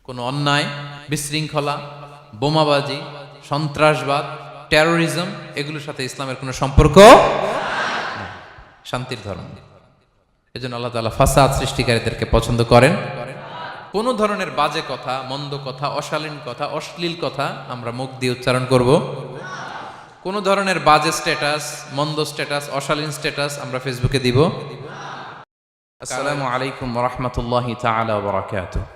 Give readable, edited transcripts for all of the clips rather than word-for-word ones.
কোনো অন্যায়, বিশৃঙ্খলা, বোমাবাজি, সন্ত্রাসবাদ, টেরোরিজম এগুলোর সাথে ইসলামের কোনো সম্পর্ক নেই। শান্তির ধর্ম। এজন্য আল্লাহ তাআলা ফাসাদ সৃষ্টিকারীদেরকে পছন্দ করেন। কোনো ধরনের বাজে কথা, মন্দ কথা, অশালীন কথা, অশ্লীল কথা আমরা মুখ দিয়ে উচ্চারণ করব। কোনো ধরনের বাজে স্ট্যাটাস, মন্দ স্ট্যাটাস, অশালীন স্ট্যাটাস আমরা ফেসবুকে দিব। আসসালামু আলাইকুম ওয়া রাহমাতুল্লাহি তাআলা ওয়া বারাকাতুহু।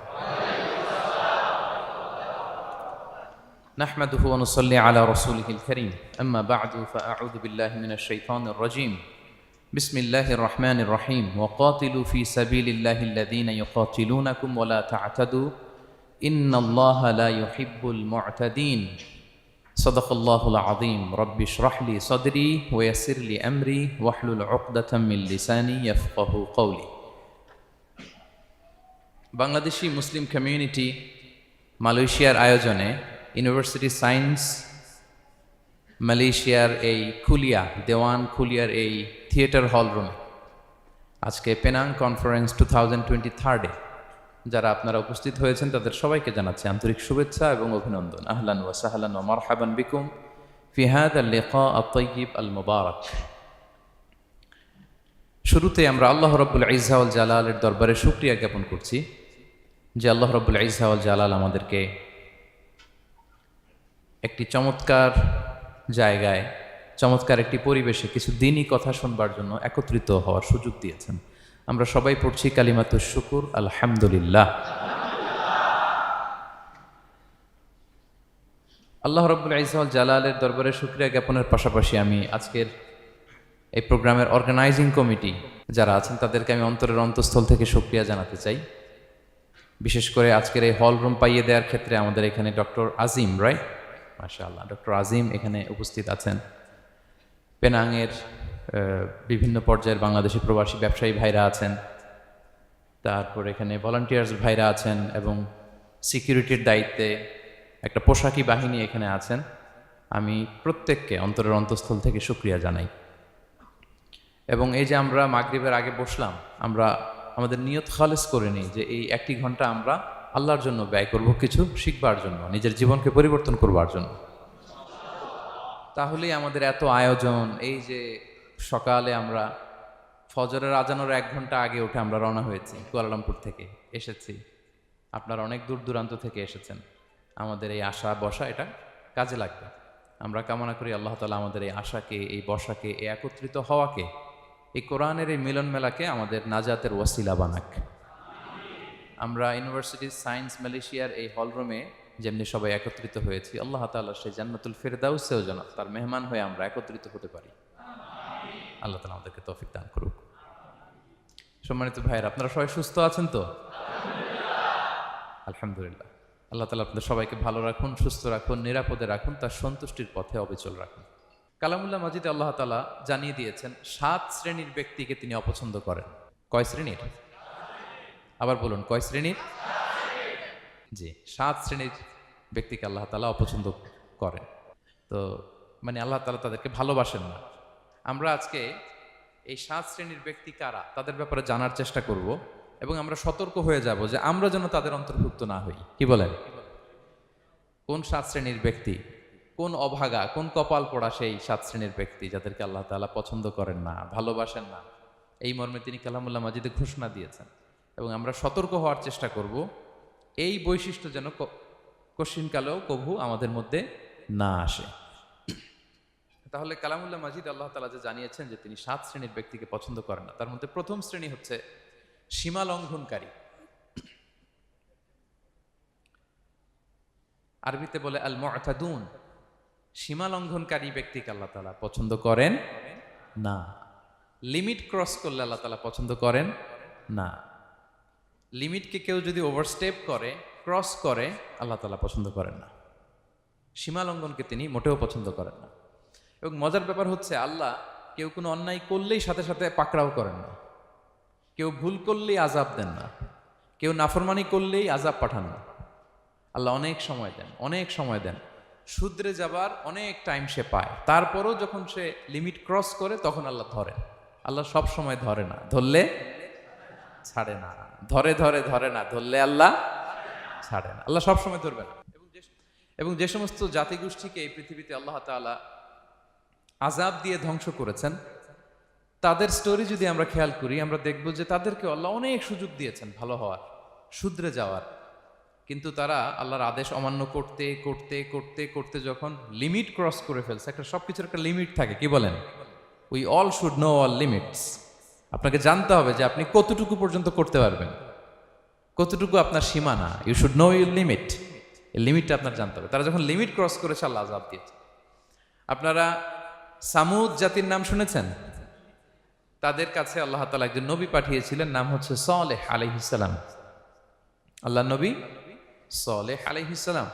نحمده ونصلي على رسوله الكريم أما بعد فأعوذ بالله من الشيطان الرجيم بسم الله الرحمن الرحيم وقاتلوا في سبيل الله الذين يقاتلونكم ولا تعتدوا إن الله لا يحب المعتدين صدق الله العظيم رب اشرح لي صدري ويسر لي أمري واحلل عقدة من لساني يفقه قولي বাংলাদেশি মুসলিম কমিউনিটি মালয়েশিয়ার আয়োজনে ইউনিভার্সিটি সায়েন্স মালয়েশিয়ার এই দেওয়ান খুলিয়ার এই থিয়েটার হল রুমে আজকে পেনাং কনফারেন্স 2023 যারা আপনারা উপস্থিত হয়েছেন তাদের সবাইকে জানাচ্ছি আন্তরিক শুভেচ্ছা এবং অভিনন্দন। আহলান ওয়া সাহলান ওয়া মারহাবান বিকুম ফি হাযাল লিকা আত-তাইয়িব আল মুবারাক। শুরুতে আমরা আল্লাহ রাব্বুল ইজ্জা ওয়াল জালালের দরবারে শুকরিয়া জ্ঞাপন করছি যে আল্লাহ রাব্বুল ইজ্জা ওয়াল জালাল আমাদেরকে একটি চমৎকার জায়গায়, চমৎকার একটি পরিবেশে কিছু দিনই কথা শুনবার জন্য একত্রিত হওয়ার সুযোগ দিয়েছেন। আমরা সবাই পড়ছি কালিমাতুশ শুকুর আলহামদুলিল্লাহ। আল্লাহ রাব্বুল ইজ্জা ওয়াল জালালের দরবারে শুকরিয়া জ্ঞাপনের পাশাপাশি আমি আজকের এই প্রোগ্রামের অর্গানাইজিং কমিটি যারা আছেন তাদেরকে আমি অন্তরের অন্তঃস্থল থেকে শুকরিয়া জানাতে চাই। বিশেষ করে আজকের এই হল রুম পাইয়ে দেওয়ার ক্ষেত্রে আমাদের এখানে ডক্টর আজিম, রাইট, মাশাআল্লাহ, ডক্টর আজিম এখানে উপস্থিত আছেন। পেনাংয়ের বিভিন্ন পর্যায়ের বাংলাদেশি প্রবাসী ব্যবসায়ী ভাইরা আছেন, তারপর এখানে ভলান্টিয়ার্স ভাইরা আছেন এবং সিকিউরিটির দায়িত্বে একটা পোশাকি বাহিনী এখানে আছেন। আমি প্রত্যেককে অন্তরের অন্তঃস্থল থেকে শুকরিয়া জানাই। এবং এই যে আমরা মাগরিবের আগে বসলাম, আমরা আমাদের নিয়ত খালেস করে নিই যে এই 1 ঘন্টা আমরা আল্লাহর জন্য ব্যয় করব, কিছু শিখবার জন্য, নিজের জীবনকে পরিবর্তন করবার জন্য। তাহলেই আমাদের এত আয়োজন, এই যে সকালে আমরা ফজরের আজানের 1 ঘন্টা আগে উঠে আমরা রওনা হয়েছি, কুয়ালালামপুর থেকে এসেছি, আপনারা অনেক দূর দূরান্ত থেকে এসেছেন। আমাদের এই আশা বসা এটা কাজে লাগবে। আমরা কামনা করি আল্লাহ তাআলা আমাদের এই আশাকে, এই বসাকে, এই একত্রিত হওয়াকে, এই কোরআনের এই মিলন মেলাকে আমাদের নাজাতের ওয়াসিলা বানাক। আমরা ইউনিভার্সিটি সায়েন্স মালয়েশিয়ার এই হলরুমে যেমনি সবাই একত্রিত হয়েছি, আল্লাহ তাআলা সেই জান্নাতুল ফেরদাউসেও যেন তার মেহমান হয়ে আমরা একত্রিত হতে পারি। আল্লাহ তাআলা আমাদেরকে তৌফিক দান করুক। সম্মানিত ভাইয়েরা, আপনারা সবাই সুস্থ আছেন তো? আলহামদুলিল্লাহ। আল্লাহ তাআলা আপনাদের সবাইকে ভালো রাখুন, সুস্থ রাখুন, নিরাপদে রাখুন, তার সন্তুষ্টির পথে অবিচল রাখুন। কালামুল্লাহ মাজিদে আল্লাহ তাআলা জানিয়ে দিয়েছেন 7 শ্রেণীর ব্যক্তিকে তিনি অপছন্দ করেন। কয় শ্রেণীর? আবার বলুন, কয় শ্রেণীর? জি, 7 শ্রেণীর ব্যক্তিকে আল্লাহ তাআলা অপছন্দ করেন। তো মানে আল্লাহ তাআলা তাদেরকে ভালোবাসেন না। আমরা আজকে এই 7 শ্রেণীর ব্যক্তি কারা তাদের ব্যাপারে জানার চেষ্টা করব এবং আমরা সতর্ক হয়ে যাব যে আমরা যেন তাদের অন্তর্ভুক্ত না হই। কি বলেন? কোন 7 শ্রেণীর ব্যক্তি, কোন অভাগা, কোন কপাল পোড়া সেই 7 শ্রেণীর ব্যক্তি যাদেরকে আল্লাহ তাআলা পছন্দ করেন না, ভালোবাসেন না, এই মর্মে তিনি কালামুল্লাহ মাজিদে ঘোষণা দিয়েছেন। এবং আমরা সতর্ক হওয়ার চেষ্টা করব এই বৈশিষ্ট্য যেন কশিনকালেও কভু আমাদের মধ্যে না আসে। তাহলে কালামুল্লাহ মাজিদ আল্লাহ তাআলা যে জানিয়েছেন যে তিনি 7 শ্রেণীর ব্যক্তিকে পছন্দ করেন না, তার মধ্যে প্রথম শ্রেণী হচ্ছে সীমা লঙ্ঘনকারী। আরবিতে বলে আল মুআতাদুন। সীমা লঙ্ঘনকারী ব্যক্তিকে আল্লাহ তাআলা পছন্দ করেন না। লিমিট ক্রস করলে আল্লাহ তাআলা পছন্দ করেন না। লিমিটকে কেউ যদি ওভারস্টেপ করে, ক্রস করে, আল্লাহ তাআলা পছন্দ করেন না। সীমা লঙ্ঘনকে তিনি মোটেও পছন্দ করেন না। এবং মজার ব্যাপার হচ্ছে আল্লাহ কেউ কোনো অন্যায় করলেই সাথে সাথে পাকড়াও করেন না, কেউ ভুল করলেই আযাব দেন না, কেউ নাফরমানি করলেই আযাব পাঠান না। আল্লাহ অনেক সময় দেন, অনেক সময় দেন, শুধরে যাবার অনেক টাইম সে পায়। তারপরও যখন সে লিমিট ক্রস করে তখন আল্লাহ ধরেন। আল্লাহ সব সময় ধরে না, ধরলে ছাড়ে না, ধরে ধরে ধরে না, ধরলে আল্লাহ ছাড়ে না, আল্লাহ সবসময় ধরবে না। এবং যে সমস্ত জাতিগোষ্ঠীকে এই পৃথিবীতে আল্লাহ তাআলা আযাব দিয়ে ধ্বংস করেছেন, তাদের স্টোরি যদি আমরা খেয়াল করি, আমরা দেখব যে তাদেরকে আল্লাহ অনেক সুযোগ দিয়েছেন ভালো হওয়ার, শুধরে যাওয়ার, কিন্তু তারা আল্লাহর আদেশ অমান্য করতে করতে করতে করতে যখন লিমিট ক্রস করে ফেলছে, একটা সবকিছুর একটা লিমিট থাকে, কি বলেন? We all should know all limits. আপনাকে জানতে হবে যে আপনি কতটুকু পর্যন্ত করতে পারবেন, কতটুকু আপনার সীমানা। You should know your limit. এই লিমিটটা আপনার জানতে হবে। তারা যখন লিমিট ক্রস করেছে, আল্লাহ আযাব দিয়েছে। আপনারা সামুদ জাতির নাম শুনেছেন? তাদের কাছে আল্লাহ তাআলা একজন নবী পাঠিয়েছিলেন, নাম হচ্ছে সালেহ আলাইহিস সালাম। আল্লাহ নবী সালেহ আলাইহিস সালাম,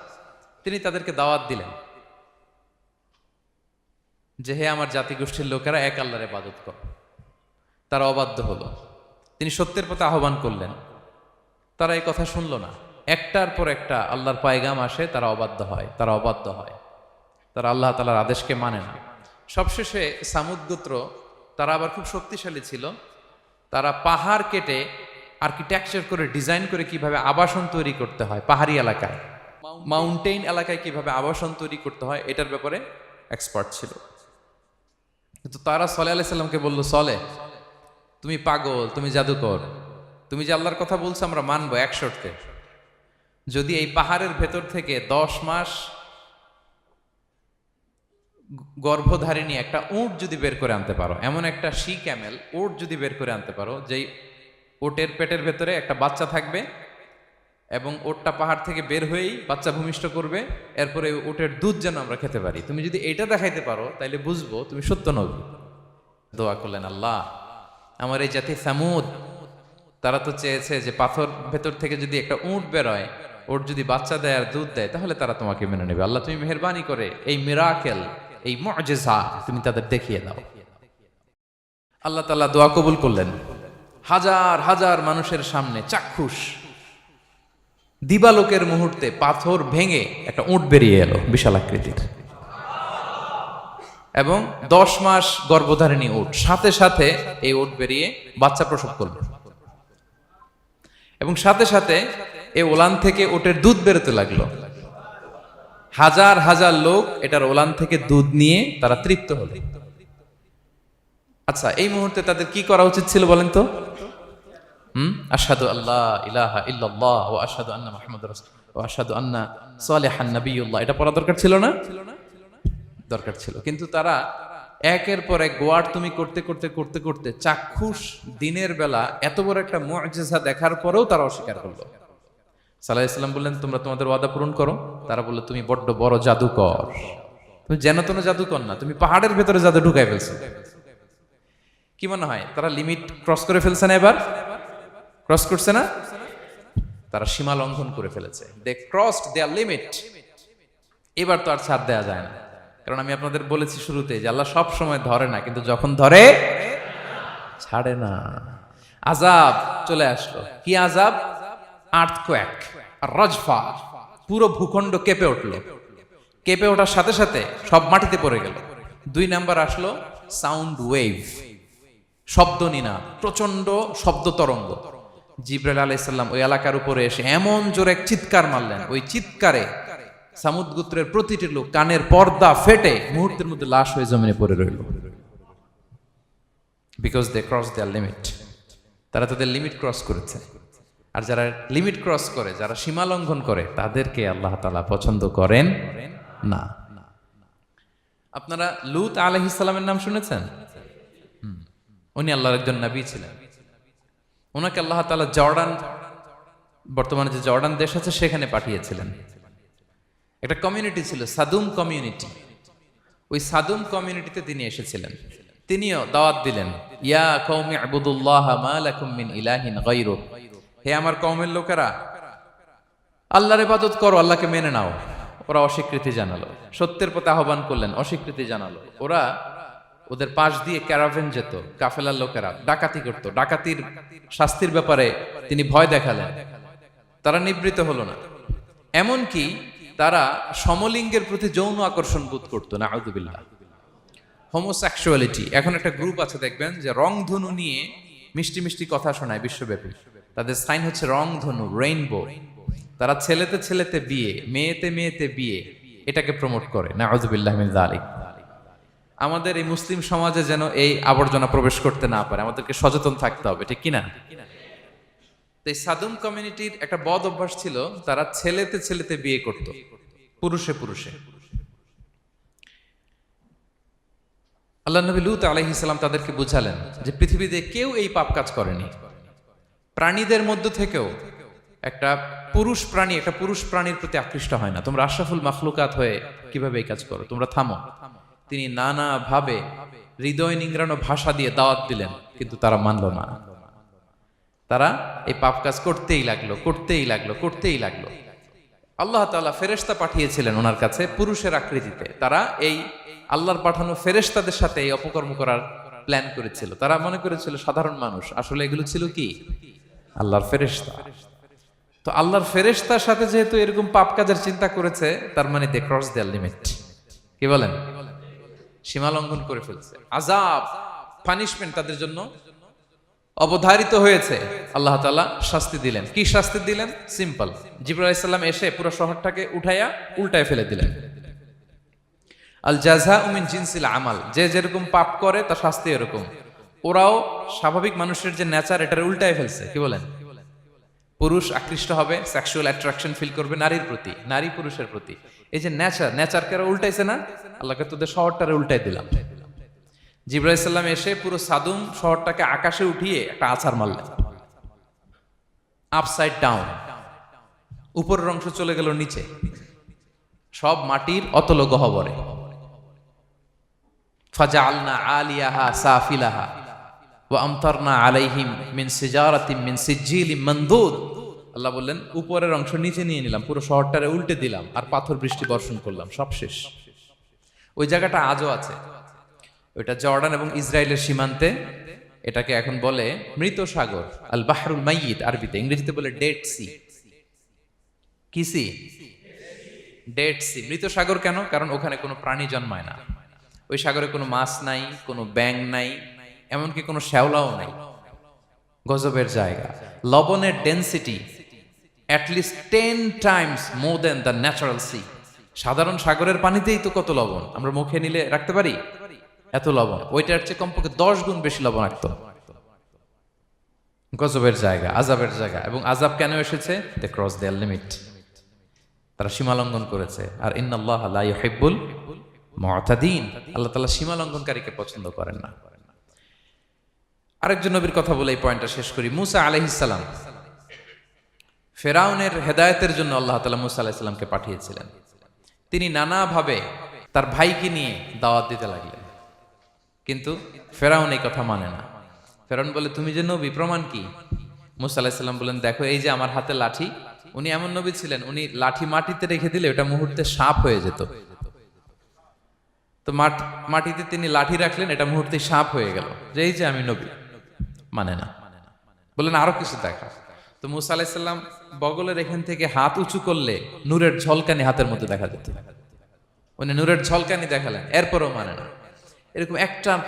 তিনি তাদেরকে দাওয়াত দিলেন যে হে আমার জাতিগোষ্ঠীর লোকেরা, এক আল্লাহর ইবাদত করো। তারা অবাধ্য হলো। তিনি সত্যের পথে আহ্বান করলেন, তারা এই কথা শুনলো না। একটার পর একটা আল্লাহর পায়গাম আসে, তারা অবাধ্য হয়, তারা অবাধ্য হয়, তারা আল্লাহ তাআলার আদেশকে মানে না। সবশেষে সামুদ গোত্র, তারা আবার খুব শক্তিশালী ছিল। তারা পাহাড় কেটে আর্কিটেকচার করে ডিজাইন করে কিভাবে আবাসন তৈরি করতে হয় পাহাড়ি এলাকায়, মাউন্টেইন এলাকায় কিভাবে আবাসন তৈরি করতে হয়, এটার ব্যাপারে এক্সপার্ট ছিল। কিন্তু তারা সালেহ আলাইহিস সালামকে বলল, সালেহ তুমি পাগল, তুমি জাদুকর, তুমি যে আল্লাহর কথা বলছো আমরা মানবো এক শর্তে, যদি এই পাহাড়ের ভেতর থেকে 10 মাস গর্ভধারিণী একটা উট যদি বের করে আনতে পারো, এমন একটা শি ক্যামেল উট যদি বের করে আনতে পারো, যেই ওটের পেটের ভেতরে একটা বাচ্চা থাকবে এবং ওটটা পাহাড় থেকে বের হয়েই বাচ্চা ভূমিষ্ঠ করবে, এরপরে ওটের দুধ যেন আমরা খেতে পারি, তুমি যদি এটা দেখাইতে পারো তাইলে বুঝবো তুমি সত্য নবী। দোয়া করলেন, আল্লাহ আমার এই জাতি সামুদ, তারা তো চেয়েছে যে পাথর ভেতর থেকে যদি একটা উট বেরোয়, ওর যদি বাচ্চা দেয় আর দুধ দেয়, তাহলে তারা তোমাকে মেনে নেবে। আল্লাহ তুমি মেহেরবানি করে এই মিরাকেল, এই মুআজিজা তুমি তাদের দেখিয়ে দাও। আল্লাহ তাআলা দোয়া কবুল করলেন। হাজার হাজার মানুষের সামনে চাক্ষুষ দিবালোকের মুহূর্তে পাথর ভেঙে একটা উট বেরিয়ে এলো বিশাল আকৃতির, এবং 10 মাস গর্ভধারিণী উট, সাথে সাথে এই উট বেরিয়ে বাচ্চা প্রসব করল, এবং সাথে সাথে এই ওলান থেকে উটের দুধ বেরোতে লাগলো। হাজার হাজার লোক এটার ওলান থেকে দুধ নিয়ে তারা তৃপ্ত হলো। আচ্ছা, এই মুহূর্তে তাদের কি করা উচিত ছিল বলেন তো? আশহাদু আল্লাহ ইলাহা ইল্লাল্লাহ ওয়া আশহাদু আন্না মুহাম্মাদুর রাসূলুল্লাহ ওয়া আশহাদু আন্না সালিহান নাবিয়ুল্লাহ, এটা পড়া দরকার ছিল না? দরকার ছিল। কিন্তু তারা একের পর এক গোয়ার তুমি করতে করতে করতে করতে চাক্ষুষ দিনের বেলা এত বড় একটা মুআজিজা দেখার পরেও তারা অস্বীকার করলো। সাল্লাল্লাহু আলাইহি ওয়াসাল্লাম বললেন, তোমরা তোমাদের ওয়াদা পূরণ করো। তারা বলল, তুমি বড্ড বড় জাদুকর, তুমি যেন তেন জাদুকর না, তুমি পাহাড়ের ভেতরে জাদু ঢুকাই ফেলছো। কি মনে হয় তারা লিমিট ক্রস করে ফেলছে না? এবার ক্রস করছে না? তারা সীমা লঙ্ঘন করে ফেলেছে। দে ক্রসড দেয়ার লিমিট। এবার তো আর ছাড় দেয়া যায় না, কারণ আমি আপনাদের বলেছি শুরুতে যে আল্লাহ সব সময় ধরে না, কিন্তু যখন ধরে ছাড়ে না। আযাব চলে আসলো। কি আযাব? আর্থকোয়েক, রাজফা, পুরো ভূখণ্ড কেঁপে উঠলো। কেঁপে ওঠার সাথে সাথে সব মাটিতে পড়ে গেল। 2 নাম্বার আসলো সাউন্ড ওয়েভ, শব্দ নিনাদ, প্রচন্ড শব্দ তরঙ্গ। জিবরাইল আলাইহিস সালাম ওই এলাকার উপরে এসে এমন জোরে এক চিৎকার মারলেন, ওই চিৎকারে সামুদ গোত্রের প্রতিটি লোক কানের পর্দা ফেটে মুহূর্তের মধ্যে লাশ হয়ে জমিনে পড়ে রইল। Because they cross their limit. তারা তাদের লিমিট ক্রস করেছে। আর যারা লিমিট ক্রস করে, যারা সীমা লঙ্ঘন করে, তাদেরকে আল্লাহ তাআলা পছন্দ করেন না। আপনারা লূত আলাইহিস সালামের নাম শুনেছেন? উনি আল্লাহর একজন নবী ছিলেন। ওনাকে আল্লাহ তাআলা জর্ডান, বর্তমানে যে জর্ডান দেশ আছে সেখানে পাঠিয়েছিলেন। একটা কমিউনিটি ছিল সাদুম কমিউনিটি। ওই সাদুম কমিউনিটিতে তিনি এসেছিলেন। তিনিও দাওয়াত দিলেন, ইয়া কওমি ইবুদুল্লাহ মা লাকুম মিন ইলাহিন গায়রু, হে আমার কওমের লোকেরা, আল্লাহর ইবাদত করো, আল্লাহকে মেনে নাও। ওরা অস্বীকৃতি জানালো। সত্যের পথে আহ্বান করলেন, অস্বীকৃতি জানালো। ওরা, ওদের পাশ দিয়ে ক্যারাভেন যেত, কাফেলার লোকেরা ডাকাতি করত। ডাকাতির শাস্তির ব্যাপারে তিনি ভয় দেখালেন। তারা নিবৃত হলো না। এমনকি তারা সমলিঙ্গের প্রতি যৌন আকর্ষণ বোধ করতো। নাউযুবিল্লাহ। হোমোসেক্সুয়ালিটি। এখন একটা গ্রুপ আছে দেখবেন যে রংধনু নিয়ে মিষ্টি মিষ্টি কথা শোনায় বিশ্বব্যাপী। তাদের সাইন হচ্ছে রংধনু, রেইনবো। তারা ছেলেতে ছেলেতে বিয়ে, মেয়েতে মেয়েতে বিয়ে, এটাকে প্রমোট করে। নাউযুবিল্লাহি মিন যালিক। আমাদের এই মুসলিম সমাজে যেন এই আবর্জনা প্রবেশ করতে না পারে, আমাদেরকে সচেতন থাকতে হবে, ঠিক কিনা? তো এই সাদুম কমিউনিটির একটা বদ অভ্যাস ছিল, তারা ছেলেতে ছেলেতে বিয়ে করত, পুরুষে পুরুষে। আল্লাহ নবী লূত আলাইহিস সালাম তাদেরকে বুঝালেন যে পৃথিবীতে কেউ এই পাপ কাজ করেনি। প্রাণীদের মধ্য থেকেও একটা পুরুষ প্রাণীর প্রতি আকৃষ্ট হয় না। তোমরা আশরাফুল মাখলুকাত হয়ে কিভাবে এই কাজ করো? তোমরা থামো। তিনি নানা ভাবে হৃদয় নিংড়ানো ভাষা দিয়ে দাওয়াত দিলেন, কিন্তু তারা মানল না। তারা এই পাপ কাজ করতেই লাগলো। আল্লাহ তাআলা ফেরেশতা পাঠিয়েছিলেন ওনার কাছে পুরুষের আকৃতিতে। তারা এই আল্লাহর পাঠানো ফেরেশতাদের সাথে এই অপকর্ম করার প্ল্যান করেছিল। তারা মনে করেছিল সাধারণ মানুষ, আসলে এগুলো ছিল কি? আল্লাহর ফেরেশতা। তো আল্লাহর ফেরেশতার সাথে যেহেতু এরকম পাপ কাজের চিন্তা করেছে, তার মানে দে ক্রস দেয়ার লিমিট। কি বলেন? সীমা লঙ্ঘন করে ফেলছে। আযাব, পানিশমেন্ট তাদের জন্য অবধারিত হয়েছে। আল্লাহ তাআলা শাস্তি দিলেন। কি শাস্তি দিলেন? সিম্পল। জিবরাইল আলাইহিস সালাম এসে পুরো শহরটাকে উঠাইয়া উল্টায় ফেলে দিলেন। আল জাযাউ মিন জিনসিল আমাল, যে যেরকম পাপ করে তার শাস্তি এরকম। ওরাও স্বাভাবিক মানুষের যে নেচার, এটার উল্টায় ফেলছে। কি বলেন? পুরুষ আকৃষ্ট হবে, সেক্সুয়াল অ্যাট্রাকশন ফিল করবে নারীর প্রতি, নারী পুরুষের প্রতি। এই যে নেচারকে উল্টাইছে না, আল্লাহকে তোদের শহরটারে উল্টাই দিলাম। জিবরাইল আলাইহিস সালাম এসে পুরো সাদুম শহরটাকে আকাশে উঠিয়ে একটা আছাড় মারলেন, আপসাইড ডাউন। উপরের অংশ চলে গেল নিচে, সব মাটির অতল গহ্বরে। ফাজআলনা আলিয়াহা সাফিলাহা ওয়া আমতারনা আলাইহিম মিন সিজারাতিন মিন সিজিলিম মানদুদ। আল্লাহ বললেন উপরের অংশ নিচে নিয়ে নিলাম, পুরো শহরটারে উল্টে দিলাম, আর পাথর বৃষ্টি বর্ষণ করলাম, সব শেষ। ওই জায়গাটা আজও আছে, ওইটা জর্ডান এবং ইসরায়েলের সীমান্তে। এটাকে এখন বলে মৃত সাগর, আল বাহরুল মাইয়িত আরবিতে, ইংরেজিতে বলে ডেড সি। কি সি? Dead Sea. মৃত সাগর কেন? কারণ ওখানে কোনো প্রাণী জন্মায় না। ওই সাগরে কোনো মাছ নাই, কোনো ব্যাঙ নাই, এমনকি কোনো শ্যাওলাও নাই। গজবের জায়গা। লবণের density at least 10 times more than the natural sea. সাধারণ সাগরের পানিতেই তো কত লবণ, আমরা মুখে নিলে রাখতে পারি এত লবণ। ওইটার চেয়ে কমপক্ষে 10 গুণ বেশি লবণাক্ত। গজবের জায়গা, আযাবের জায়গা। এবং আযাব কেন এসেছে? They cross their limit. তারা সীমা লঙ্ঘন করেছে। আর ইন্নাল্লাহা লা ইউহিব্বুল মুতাদিন, আল্লাহ তাআলা সীমা লঙ্ঘনকারীকে পছন্দ করেন না। আরেকজন নবীর কথা বলে এই পয়েন্টটা শেষ করি। মুসা আলাইহিস সালাম, ফেরাউনের হেদায়েতের জন্য আল্লাহ তাআলা মুসা আলাইহিস সালামকে পাঠিয়েছিলেন। তিনি নানাভাবে তার ভাইকে নিয়ে দাওয়াত দিতে লাগলেন, কিন্তু ফেরাউন এই কথা মানে না। ফেরাউন বলে তুমি যে নবী, প্রমাণ কি? মুসা আলাইহিস সালাম বলেন দেখো এই যে আমার হাতে লাঠি। উনি এমন নবী ছিলেন, উনি লাঠি মাটিতে রেখে দিলে ওটা মুহূর্তে সাপ হয়ে যেত। তো মাটিতে তিনি লাঠি রাখলেন, এটা মুহূর্তে সাপ হয়ে গেল, যে এই যে আমি নবী। মানে না, বললেন আরো কিছু দেখা। তো মুসা আলাইহিস সালাম বগলের এখান থেকে হাত উঁচু করলে নূরের ঝলকানি হাতের মধ্যে দেখা যেত। উনি নূরের ঝলকানি দেখালেন, এরপরও মানে না। এরকম একটার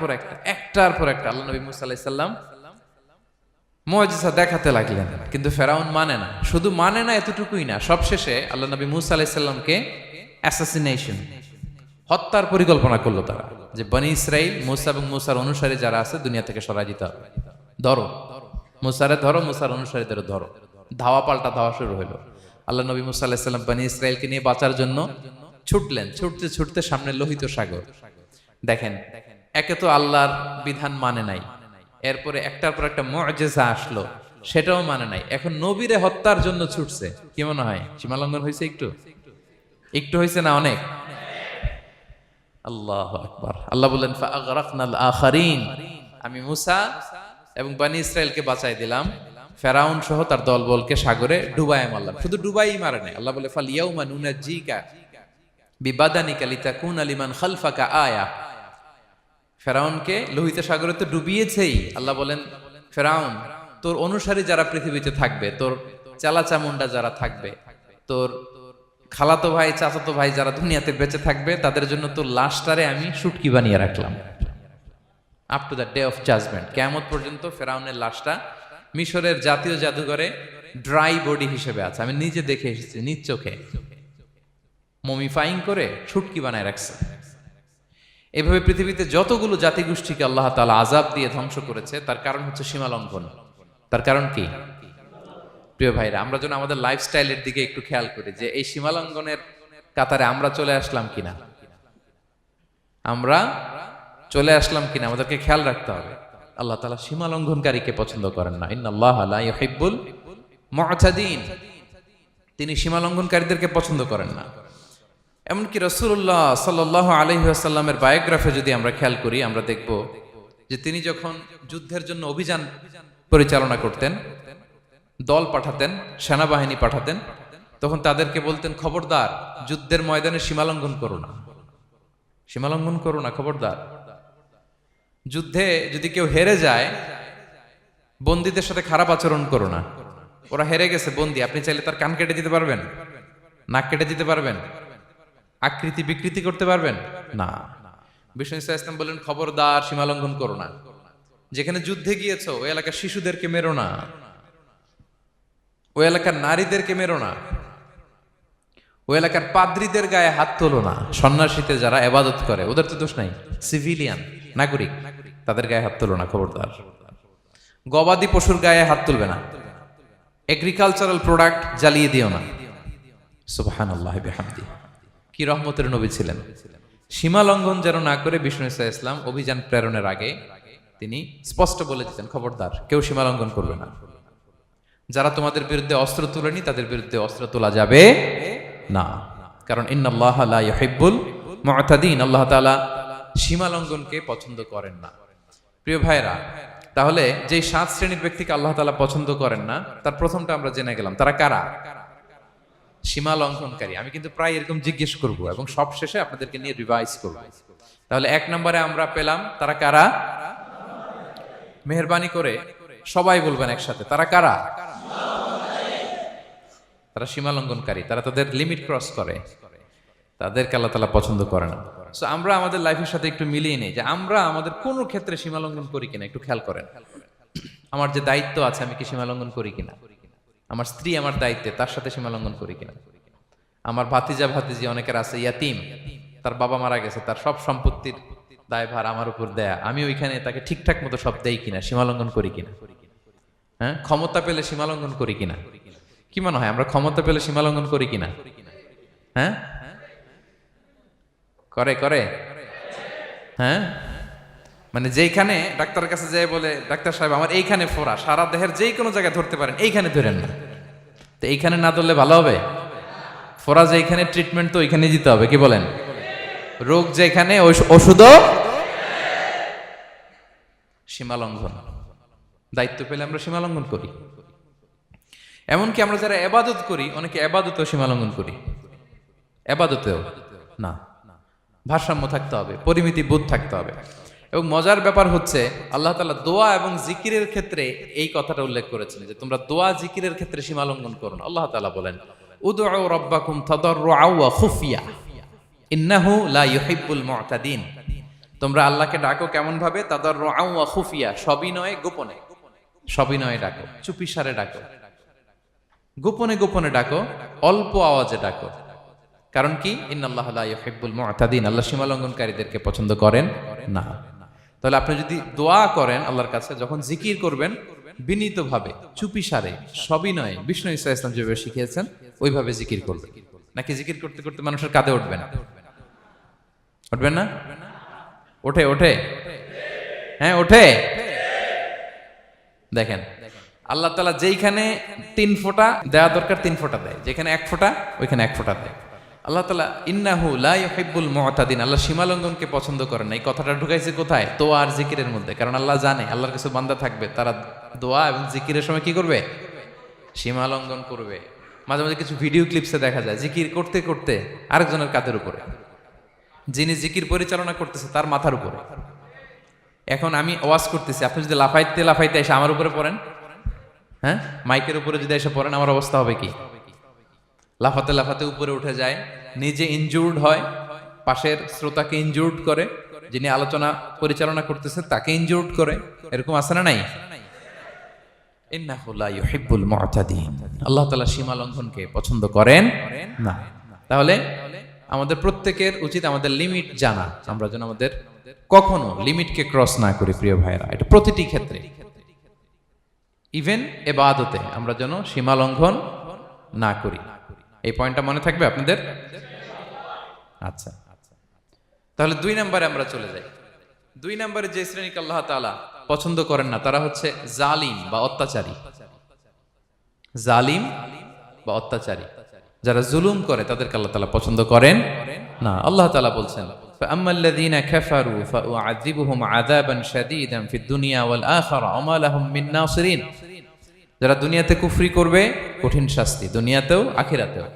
পর একটা আল্লাহ নবী মুসা আলাইহিস সালাম মুআজিজা দেখাতে লাগলেন, কিন্তু ফেরাউন মানে না। শুধু মানে না এতটুকুই না, সবশেষে আল্লাহ নবী মুসা আলাইহিস সালামকে অ্যাসাসিনেশন, হত্যার পরিকল্পনা করলো তারা, যে বনি ইসরাইল, মুসা এবং মুসার অনুসারী যারা আছে দুনিয়া থেকে সরাই দিতে হবে। ধরো মুসারে, ধরো মুসার অনুসারীদের ধরো। ধাওয়া পাল্টা ধাওয়া শুরু হলো। আল্লাহ নবী মুসা আলাইহিস সালাম বনি ইসরাইলকে নিয়ে বাঁচার জন্য ছুটলেন। ছুটতে ছুটতে সামনে লোহিত সাগর। দেখেন, একে তো আল্লাহর বিধান মানে নাই, এরপরে একটার পর একটা মুআজিজা আসলো, সেটাও মানে নাই। এখন নবীরে হত্যার জন্য ছুটছে। কি মনে হয় সীমা লঙ্ঘন হয়েছে? একটু হয়েছে না? অনেক। আল্লাহু আকবার। আল্লাহ বলেন ফাআগরাকনাল আখারিন, আমি মুসা এবং বনি ইসরাইলকে বাঁচাই দিলাম, ফেরাউন সহ তার দলবলকে সাগরে ডুবায় মারলাম। শুধু ডুবাই মারে নাই, আল্লাহ বলে ফাল ইয়াউমা নুনাজ্জিকা বিবাদানিকা লিতাকুনা লিমান খালফাকা আয়া। ফেরাউনকে লোহিত সাগরে তো ডুবিয়েছেই। আল্লাহ বলেন ফেরাউন, তোর অনুসারী যারা পৃথিবীতে থাকবে, তোর চালা চামুন্ডা যারা থাকবে, তোর খালাতো ভাই চাচাতো ভাই যারা দুনিয়াতে বেঁচে থাকবে, তাদের জন্য তোর লাশটারে আমি শুটকি বানিয়ে রাখলাম। Up to the day of judgement, কিয়ামত পর্যন্ত ফেরাউনের লাশটা মিশরের জাতীয় জাদুঘরে ড্রাই বডি হিসেবে আছে। আমি নিজে দেখে এসেছি নিজ চোখে, মমিফাইং করে শুটকি বানায় রাখছে। এভাবে পৃথিবীতে যতগুলো জাতিগোষ্ঠীকে আল্লাহ তাআলা আযাব দিয়ে ধ্বংস করেছে, তার কারণ হচ্ছে সীমা লঙ্ঘন। তার কারণ কি? প্রিয় ভাইরা, আমরা যেন আমাদের লাইফস্টাইলের দিকে একটু খেয়াল করি যে এই সীমা লঙ্ঘনের কাতারে আমরা চলে আসলাম কিনা, আমরা চলে আসলাম কিনা আমাদেরকে খেয়াল রাখতে হবে। আল্লাহ তাআলা সীমা লঙ্ঘনকারীকে পছন্দ করেন না। ইন্নাল্লাহা লা ইউহিব্বুল মু'তাদিন, তিনি সীমা লঙ্ঘনকারীদেরকে পছন্দ করেন না। এমনকি রাসূলুল্লাহ সাল্লাল্লাহু আলাইহি ওয়াসাল্লামের বায়োগ্রাফি যদি আমরা খেয়াল করি, আমরা দেখব যে তিনি যখন যুদ্ধের জন্য অভিযান পরিচালনা করতেন, দল পাঠাতেন, সেনাবাহিনী পাঠাতেন, তখন তাদেরকে বলতেন, খবরদার যুদ্ধের ময়দানে সীমা লঙ্ঘন করো না, সীমা লঙ্ঘন করো না, খবরদার। যুদ্ধে যদি কেউ হেরে যায়, বন্দীদের সাথে খারাপ আচরণ করো না। ওরা হেরে গেছে বন্দী, আপনি চাইলে তার কান কেটে দিতে পারবেন, নাক কেটে দিতে পারবেন, আকৃতি বিকৃতি করতে পারবেন না। বিষ্ণু ইসলাম বললেন, খবরদার সীমা লঙ্ঘন করো না। যেখানে যুদ্ধে গিয়েছো ওই এলাকার শিশুদেরকে মেরো না, ওই এলাকার নারীদেরকে মেরো না, ওই এলাকার পাদ্রীদের গায়ে হাত তোলো না। সন্ন্যাসীতে যারা ইবাদত করে ওদের তো দোষ নাই, সিভিলিয়ান নাগরিক, তাদের গায়ে হাত তোলো না, খবরদার। গবাদি পশুর গায়ে হাত তুলবে না, এগ্রিকালচারাল প্রোডাক্ট জ্বালিয়ে দিও না। সুবহানাল্লাহি বিহামদিহি, কি রহমতের নবী ছিলেন। সীমা লঙ্ঘন যেন না করে বিষ্ণু ইসলাম অভিযান প্রেরণের আগে তিনি স্পষ্ট বলে দিতেন, খবরদার কেউ সীমা লঙ্ঘন করবে না। যারা তোমাদের বিরুদ্ধে অস্ত্র তুলেনি তাদের বিরুদ্ধে অস্ত্র তোলা যাবে না, কারণ ইন্নাল্লাহা লা ইউহিব্বুল মু'তাদিন, আল্লাহ তাআলা সীমা লঙ্ঘনকে পছন্দ করেন না। প্রিয় ভাইরা, তাহলে যে 7 শ্রেণীর ব্যক্তিকে আল্লাহ তাআলা পছন্দ করেন না, তার প্রথমটা আমরা জেনে গেলাম, তারা কারা? সীমা লঙ্ঘনকারী। আমি কিন্তু প্রায় এরকম জিজ্ঞেস করব এবং সব শেষে আপনাদেরকে নিয়ে রিভাইজ করব। তাহলে 1 নম্বরে আমরা পেলাম তারা কারা? মেহেরবানি করে সবাই বলবেন একসাথে, তারা কারা? তারা সীমা লঙ্ঘনকারী, তারা তাদের লিমিট ক্রস করে, তাদেরকে আল্লাহ তাআলা পছন্দ করে না। সো আমরা আমাদের লাইফের সাথে একটু মিলিয়ে নিই যে আমরা আমাদের কোন ক্ষেত্রে সীমা লঙ্ঘন করি কিনা একটু খেয়াল করেন। আমার যে দায়িত্ব আছে আমি কি সীমা লঙ্ঘন করি কিনা? আমার স্ত্রী আমার দায়িত্বে, তার সাথে সীমা লঙ্ঘন করি কিনা? আমার ভাতিজা ভাতিজি অনেকের আছে ইয়াতিম, তার বাবা মারা গেছে, তার সব সম্পত্তির দায়ভার আমার উপর দেয়া, আমি ওইখানে তাকে ঠিকঠাক মতো সব দেই কিনা, সীমা লঙ্ঘন করি কিনা? হ্যাঁ, ক্ষমতা পেলে সীমা লঙ্ঘন করি কিনা? কি মনে হয় আমরা ক্ষমতা পেলে সীমা লঙ্ঘন করি কিনা? হ্যাঁ, করে করে হ্যাঁ, মানে যেইখানে ডাক্তারের কাছে যায় বলে, ডাক্তার সাহেব আমার এইখানে ফোড়া, সারা দেহের যেই কোনো জায়গায় ধরতে পারেন, এইখানে ধরেন না, তো এইখানে না ধরলে ভালো হবে? ফোড়া যেখানে, ট্রিটমেন্ট তো ওইখানে দিতে হবে, কি বলেন? রোগ যেখানে ওষুধও সীমা লঙ্ঘন। দায়িত্ব পেলে আমরা সীমা লঙ্ঘন করি। এমনকি আমরা যারা ইবাদত করি, অনেকে ইবাদতেও সীমা লঙ্ঘন করি, ইবাদতেও না। ভারসাম্য থাকতে হবে, পরিমিতি বোধ থাকতে হবে। এবং মজার ব্যাপার হচ্ছে আল্লাহ তাআলা দোয়া এবং জিকিরের ক্ষেত্রে এই কথাটা উল্লেখ করেছেন যে তোমরা দোয়া জিকিরের ক্ষেত্রে সীমা লঙ্ঘন করো না। আল্লাহ তাআলা বলেন, উদউ রাব্বাকুম তাদাররুআ ওয়া খুফিয়া ইন্নাহু লা ইউহিব্বুল মু'তাদিন। তোমরা আল্লাহকে ডাকো কেমন ভাবে? তাদাররুআ ওয়া খুফিয়া, সবিনয়ে গোপনে, সবিনয়ে ডাকো, চুপিসারে ডাকো, গোপনে গোপনে ডাকো, অল্প আওয়াজে ডাকো। কারণ কি? ইন্নাল্লাহা লা ইউহিব্বুল মু'তাদিন, আল্লাহ সীমা লঙ্ঘনকারীদেরকে পছন্দ করেন না। তাহলে আপনি যদি দোয়া করেন আল্লাহর কাছে, যখন জিকির করবেন বিনীতভাবে, চুপিসারে, সবিনয়ে, বিষ্ণু ইসলাম যেভাবে শিখিয়েছেন ওইভাবে জিকির করবেন। নাকি জিকির করতে করতে মানুষের কাঁধে উঠবেন? উঠবেন না? ওঠে ওঠে, হ্যাঁ ওঠে। দেখেন আল্লাহ তাআলা যেইখানে 3 ফোঁটা দেওয়া দরকার 3 ফোঁটা দেয়, যেখানে 1 ফোঁটা ওইখানে 1 ফোঁটা দেয়। আল্লাহ তাআলা ইন্নাহু লা ইউহিব্বুল মু'তাদিন, আল্লাহ সীমা লঙ্ঘনকে পছন্দ করেন না। এই কথাটা ঢুকাইছে কোথায়? দোয়া আর জিকিরের মধ্যে। কারণ আল্লাহ জানে আল্লাহর কিছু বান্দা থাকবে, তারা দোয়া এবং জিকিরের সময় কি করবে? সীমা লঙ্ঘন করবে। মাঝে মাঝে কিছু ভিডিও ক্লিপসে দেখা যায় জিকির করতে করতে আরেকজনের কাঁধের উপরে, যিনি জিকির পরিচালনা করতেছে তার মাথার উপরে। এখন আমি ওয়াজ করতেছি, আপনি যদি লাফাইতে লাফাইতে এসে আমার উপরে পড়েন, হ্যাঁ, মাইকের উপরে যদি এসে পড়েন, আমার অবস্থা হবে কি? লাফাতে লাফাতে উপরে উঠে যায়, নিজে ইনজুর্ড হয়, পাশের শ্রোতাকে ইনজুর্ড করে, যিনি আলোচনা পরিচালনা করতেছে তাকে ইনজুর্ড করে। এরকম আছে না নাই? ইন্নাহু লা ইউহিব্বুল মু'তাদিন। আল্লাহ তাআলা সীমা লঙ্ঘনকে পছন্দ করেন না। তাহলে আমাদের প্রত্যেকের উচিত আমাদের লিমিট জানা, আমরা যেন আমাদের কখনো লিমিটকে ক্রস না করি প্রিয় ভাইরা। এটা প্রতিটি ক্ষেত্রে, ইভেন ইবাদতে আমরা যেন সীমা লঙ্ঘন না করি। এই পয়েন্টটা মনে থাকবে আপনাদের? আচ্ছা, তাহলে 2 নম্বরে আমরা চলে যাই। 2 নম্বরে যে শ্রেণীকে আল্লাহ তাআলা পছন্দ করেন না তারা হচ্ছে জালিম বা অত্যাচারী। জালিম বা অত্যাচারী, যারা জুলুম করে তাদেরকে আল্লাহ তাআলা পছন্দ করেন না। আল্লাহ তাআলা বলছেন, ফাআম্মাল্লাযীনা কাফারু ফাউআযিবুহুম আযাবান শাদীদান ফিদ দুনিয়া ওয়াল আখিরা ওয়া মা লাহুম মিন নাসিরিন। যারা দুনিয়াতে কুফরি করবে কঠিন শাস্তি দুনিয়াতেও আখিরাতেও।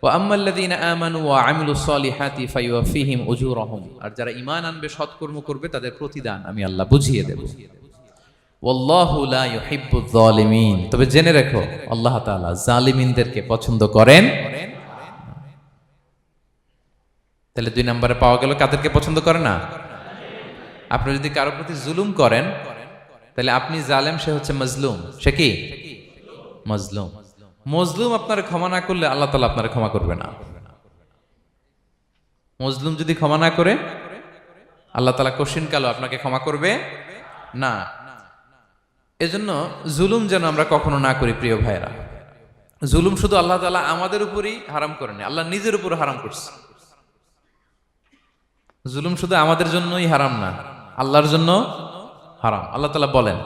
ওয়া আম্মাল্লাযীনা আমানু ওয়া আমিলুস সলিহাতি ফায়ুওয়াফিহিম উজুরাহুম। আর যারা ঈমান আনবে সৎকর্ম করবে তাদের প্রতিদান আমি আল্লাহ বুঝিয়ে দেব। ওয়াল্লাহু লা ইউহিব্বুয যালিমিন। তবে জেনে রেখো আল্লাহ তাআলা জালিমিনদেরকে পছন্দ করেন। তাহলে 2 নম্বরে পাওয়া গেল কাদেরকে পছন্দ করে না? আপনি যদি কারো প্রতি জুলুম করেন তাহলে আপনি জালেম, সে হচ্ছে মাজলুম। সে কি? মাজলুম। মজলুম আপনার ক্ষমা না করলে আল্লাহ তাআলা আপনার ক্ষমা করবে না। মজলুম যদি ক্ষমা না করে আল্লাহ তাআলা কঠিন কালো আপনাকে ক্ষমা করবে না। এজন্য জুলুম যেন আমরা কখনো না করি প্রিয় ভাইরা। জুলুম শুধু আল্লাহ তাআলা আমাদের উপরই হারাম করেনি, আল্লাহ নিজের উপর হারাম করছে। জুলুম শুধু আমাদের জন্যই হারাম না, আল্লাহর জন্য হারাম। আল্লাহ তাআলা বলেন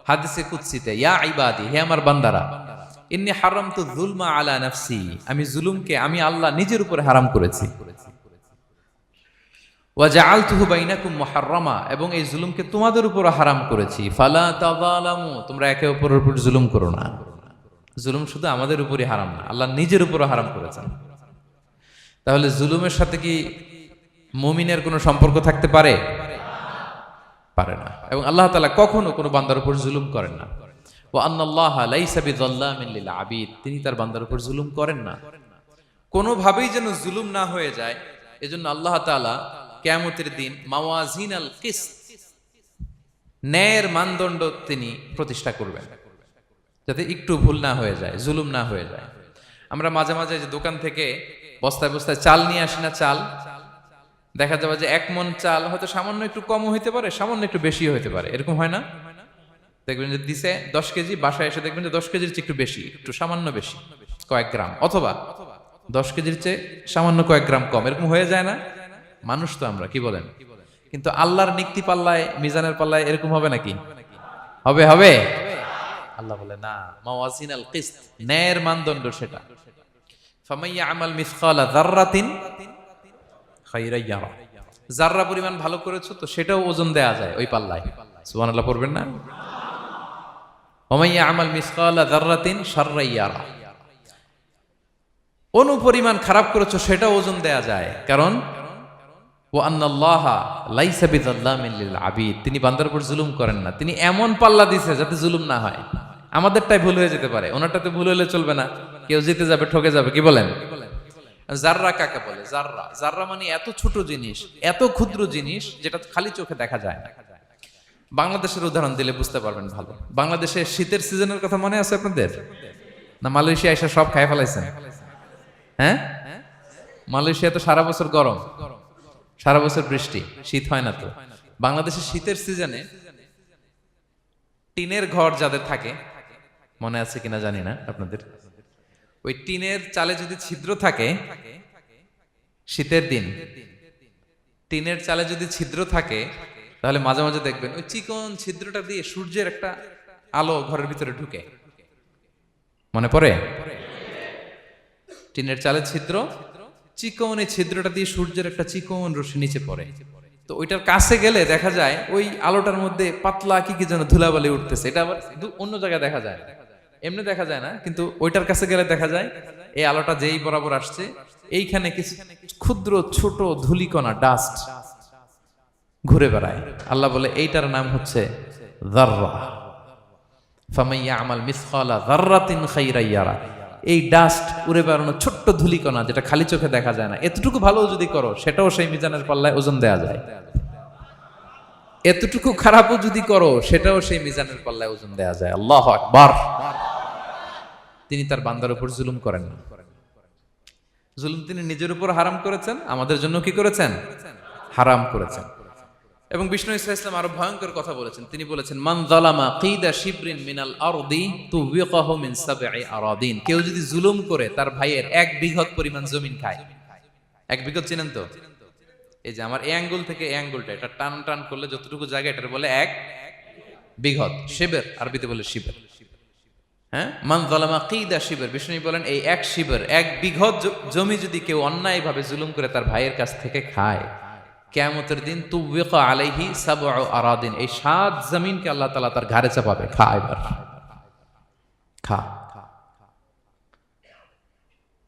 হাদিসে কুদসিতে, ইয়া ইবাদি, হে আমার বান্দারা, ইন্নী হারামতু যুলমা আলা নাফসি, আমি জুলুমকে আমি আল্লাহ নিজের উপরে হারাম করেছি। ওয়া জাআলতুহু বাইনাকুম মুহাররামা, এবং এই জুলুমকে তোমাদের উপর হারাম করেছি। ফালা তাযালামু, তোমরা একে অপরের উপর জুলুম করো না। জুলুম শুধু আমাদের উপরই হারাম না, আল্লাহ নিজের উপর হারাম করেছেন। তাহলে জুলুমের সাথে কি মুমিনের কোনো সম্পর্ক থাকতে পারে? পারে না। এবং আল্লাহ তাআলা কখনো কোনো বান্দার উপর জুলুম করেন না। ওয়া আন্নাল্লাহা লাইসা বিযাল্লামিন লিল আবিদ, তিনি তার বান্দার উপর জুলুম করেন না। কোনোভাবেই যেন জুলুম না হয়ে যায়, এজন্য আল্লাহ তাআলা কিয়ামতের দিন মাওয়াজিনাল কিসত, ন্যায়ের মানদণ্ড তিনি প্রতিষ্ঠা করবেন, যাতে একটু ভুল না হয়ে যায়, জুলুম না হয়ে যায়। আমরা মাঝে মাঝে যে দোকান থেকে বস্তায় বস্তায় চাল নিয়ে আসি না, চাল দেখা যাবে যে 1 মণ চাল হয়তো সামান্য একটু কমও হইতে পারে, সামান্য একটু বেশিও হইতে পারে, এরকম হয় না? দেখবেন যে দিছে 10 কেজি, বাসায় এসে দেখবেন যে 10 কেজির চেয়ে একটু বেশি, একটু সামান্য বেশি কয়েক গ্রাম, অথবা 10 কেজির চেয়ে সামান্য কয়েক গ্রাম কম, এরকম হয়ে যায় না? মানুষ তো আমরা, কি বলেন? কিন্তু আল্লাহর নিক্তি পাল্লায়, মিজানের পাল্লায় এরকম হবে নাকি? হবে? হবে? আল্লাহ বলে না, মাওয়াজিনাল কিসত, ন্যায়ের মানদণ্ড সেটা। ফামাইয়া আমাল মিসকালা যাররাতিন খায়রান ইয়ারা, যাররা পরিমাণ ভালো করেছো তো সেটাও ওজন দেয়া যায় ওই পাল্লায়। সুবহানাল্লাহ পড়বেন না? ওমাইয়া আমাল মিসকালা যাররাতিন শাররান ইয়ারা, অনুপরিমাণ খারাপ করেছো সেটাও ওজন দেয়া যায়। কারণ ওয়া আন্নাল্লাহা লাইসা বিযাল্লামিন লিল আবিদ, তিনি বান্দার উপর জুলুম করেন না। তিনি এমন পাল্লা দিয়েছে যাতে জুলুম না হয়। আমাদেরটাই ভুল হয়ে যেতে পারে, ওনারটাতে ভুল হলে চলবে না, কেউ জিতে যাবে, ঠকে যাবে, কি বলেন? জাররা কাকে বলে? জাররা, জাররা মানে এত ছোট জিনিস, এত ক্ষুদ্র জিনিস যেটা খালি চোখে দেখা যায় না। বাংলাদেশের উদাহরণ দিলে বুঝতে পারবেন ভালো। বাংলাদেশে শীতের সিজনের কথা মনে আছে আপনাদের? না মালয়েশিয়া এসে সব খাই ফেলাইছেন? হ্যাঁ, মালয়েশিয়া তো সারা বছর গরম, সারা বছর বৃষ্টি, শীত হয় না। তো বাংলাদেশের শীতের সিজনে টিনের ঘর যাদের থাকে, মনে আছে কিনা জানি না আপনাদের, ওই টিনের চালে যদি ছিদ্র থাকে, শীতের দিন টিনের চালে যদি ছিদ্র থাকে, তাহলে মাঝে মাঝে দেখবেন ওই চিকন ছিদ্রটা দিয়ে সূর্যের একটা আলো ঘরের ভিতরে ঢুকে। মনে পড়ে? টিনের চালে ছিদ্র, চিকন এই ছিদ্রটা দিয়ে সূর্যের একটা চিকন রশ্মি নিচে পড়ে। তো ওইটার কাছে গেলে দেখা যায় ওই আলোটার মধ্যে পাতলা কি কি যেন ধুলাবালি উঠতেছে। এটা আবার অন্য জায়গায় দেখা যায়, এমনি দেখা যায় না, কিন্তু ওইটার কাছে গেলে দেখা যায় এই আলোটা যেই বরাবর আসছে, এইখানে কিছু ক্ষুদ্র ছোট ধূলিকণা, ডাস্ট ঘুরে বেড়ায়। আল্লাহ বলে এইটার নাম হচ্ছে যাররা। ফামাইয়া আমাল মিসকালা যাররাতিন খায়রান ইয়ারা, এই ডাস্ট উড়ে বেড়ানো ছোট্ট ধূলিকণা যেটা খালি চোখে দেখা যায় না, এতটুকু ভালো যদি করো সেটাও সেই মিজানের পাল্লায় ওজন দেয়া যায়। এতটুকু খারাপও যদি করো সেটাও সেই মিজানের পাল্লায় ওজন দেয়া যায়। আল্লাহু আকবার। তিনি তার বান্দার উপর জুলুম করেন না। জুলুম তিনি নিজের উপর হারাম করেছেন, আমাদের জন্য কি করেছেন? হারাম করেছেন। এবং বিষ্ণু ইসলাম আরো ভয়ঙ্কর কথা বলেছেন। তিনি বলেছেন, মান যালামা কিদা শিবরিন মিনাল আরদি তুবিকাহু মিন সাবঈ আরাদিন। কেউ যদি জুলুম করে তার ভাইয়ের 1 বিঘত পরিমাণ জমিন খায়। 1 বিঘত চিনেন তো? এই যে আমার এই আঙ্গুল থেকে এই আঙ্গুলটা, এটা টান টান করলে যতটুকু জায়গা, এটার বলে 1 বিঘত। শিবের আরবিতে বলে শিবের। হ্যাঁ, মান যালামা কিদা শিবের। বিষ্ণু বলেন এই 1 শিবের 1 বিঘত জমি যদি কেউ অন্যায়ভাবে জুলুম করে তার ভাইয়ের কাছ থেকে খায়, কিয়ামতের দিন তুবিকা আলাইহি সাবউ আরাদিন, এই 7 জমিনকে আল্লাহ তাআলা তার ঘাড়ে চাপাবে। খা এবার, খা।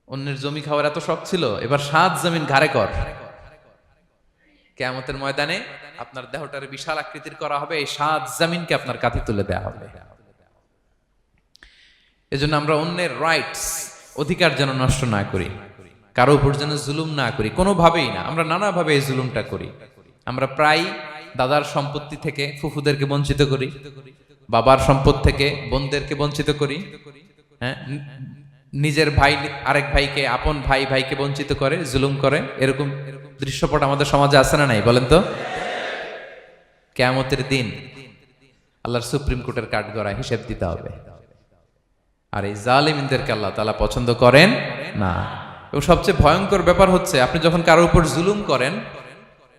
অন্যের জমি খাওয়ার এত শখ ছিল, এবার 7 জমিন ঘাড়ে কর। কিয়ামতের ময়দানে আপনার দেহটারে বিশাল আকৃতির করা হবে, এই 7 জমিনকে আপনার কাঁধে তুলে দেয়া হবে। এজন্য আমরা অন্যের রাইটস, অধিকার যেন নষ্ট না করি, কারো উপর যেন জুলুম না করি, কোনোভাবেই না। আমরা নানাভাবে এই জুলুমটা করি। আমরা প্রায় দাদার সম্পত্তি থেকে ফুফুদেরকে বঞ্চিত করি, বাবার সম্পদ থেকে বোনদেরকে বঞ্চিত করি। হ্যাঁ, নিজের ভাই আরেক ভাইকে, আপন ভাই ভাইকে বঞ্চিত করে, জুলুম করে। এরকম দৃশ্যপট আমাদের সমাজে আছে না নাই বলেন তো? কিয়ামতের দিন আল্লাহর সুপ্রিম কোর্টের কাঠগড়ায় হিসেব দিতে হবে। আর এই জালিমদেরকে আল্লাহ তাআলা পছন্দ করেন না। এবং সবচেয়ে ভয়ঙ্কর ব্যাপার হচ্ছে, আপনি যখন কারোর উপর জুলুম করেন,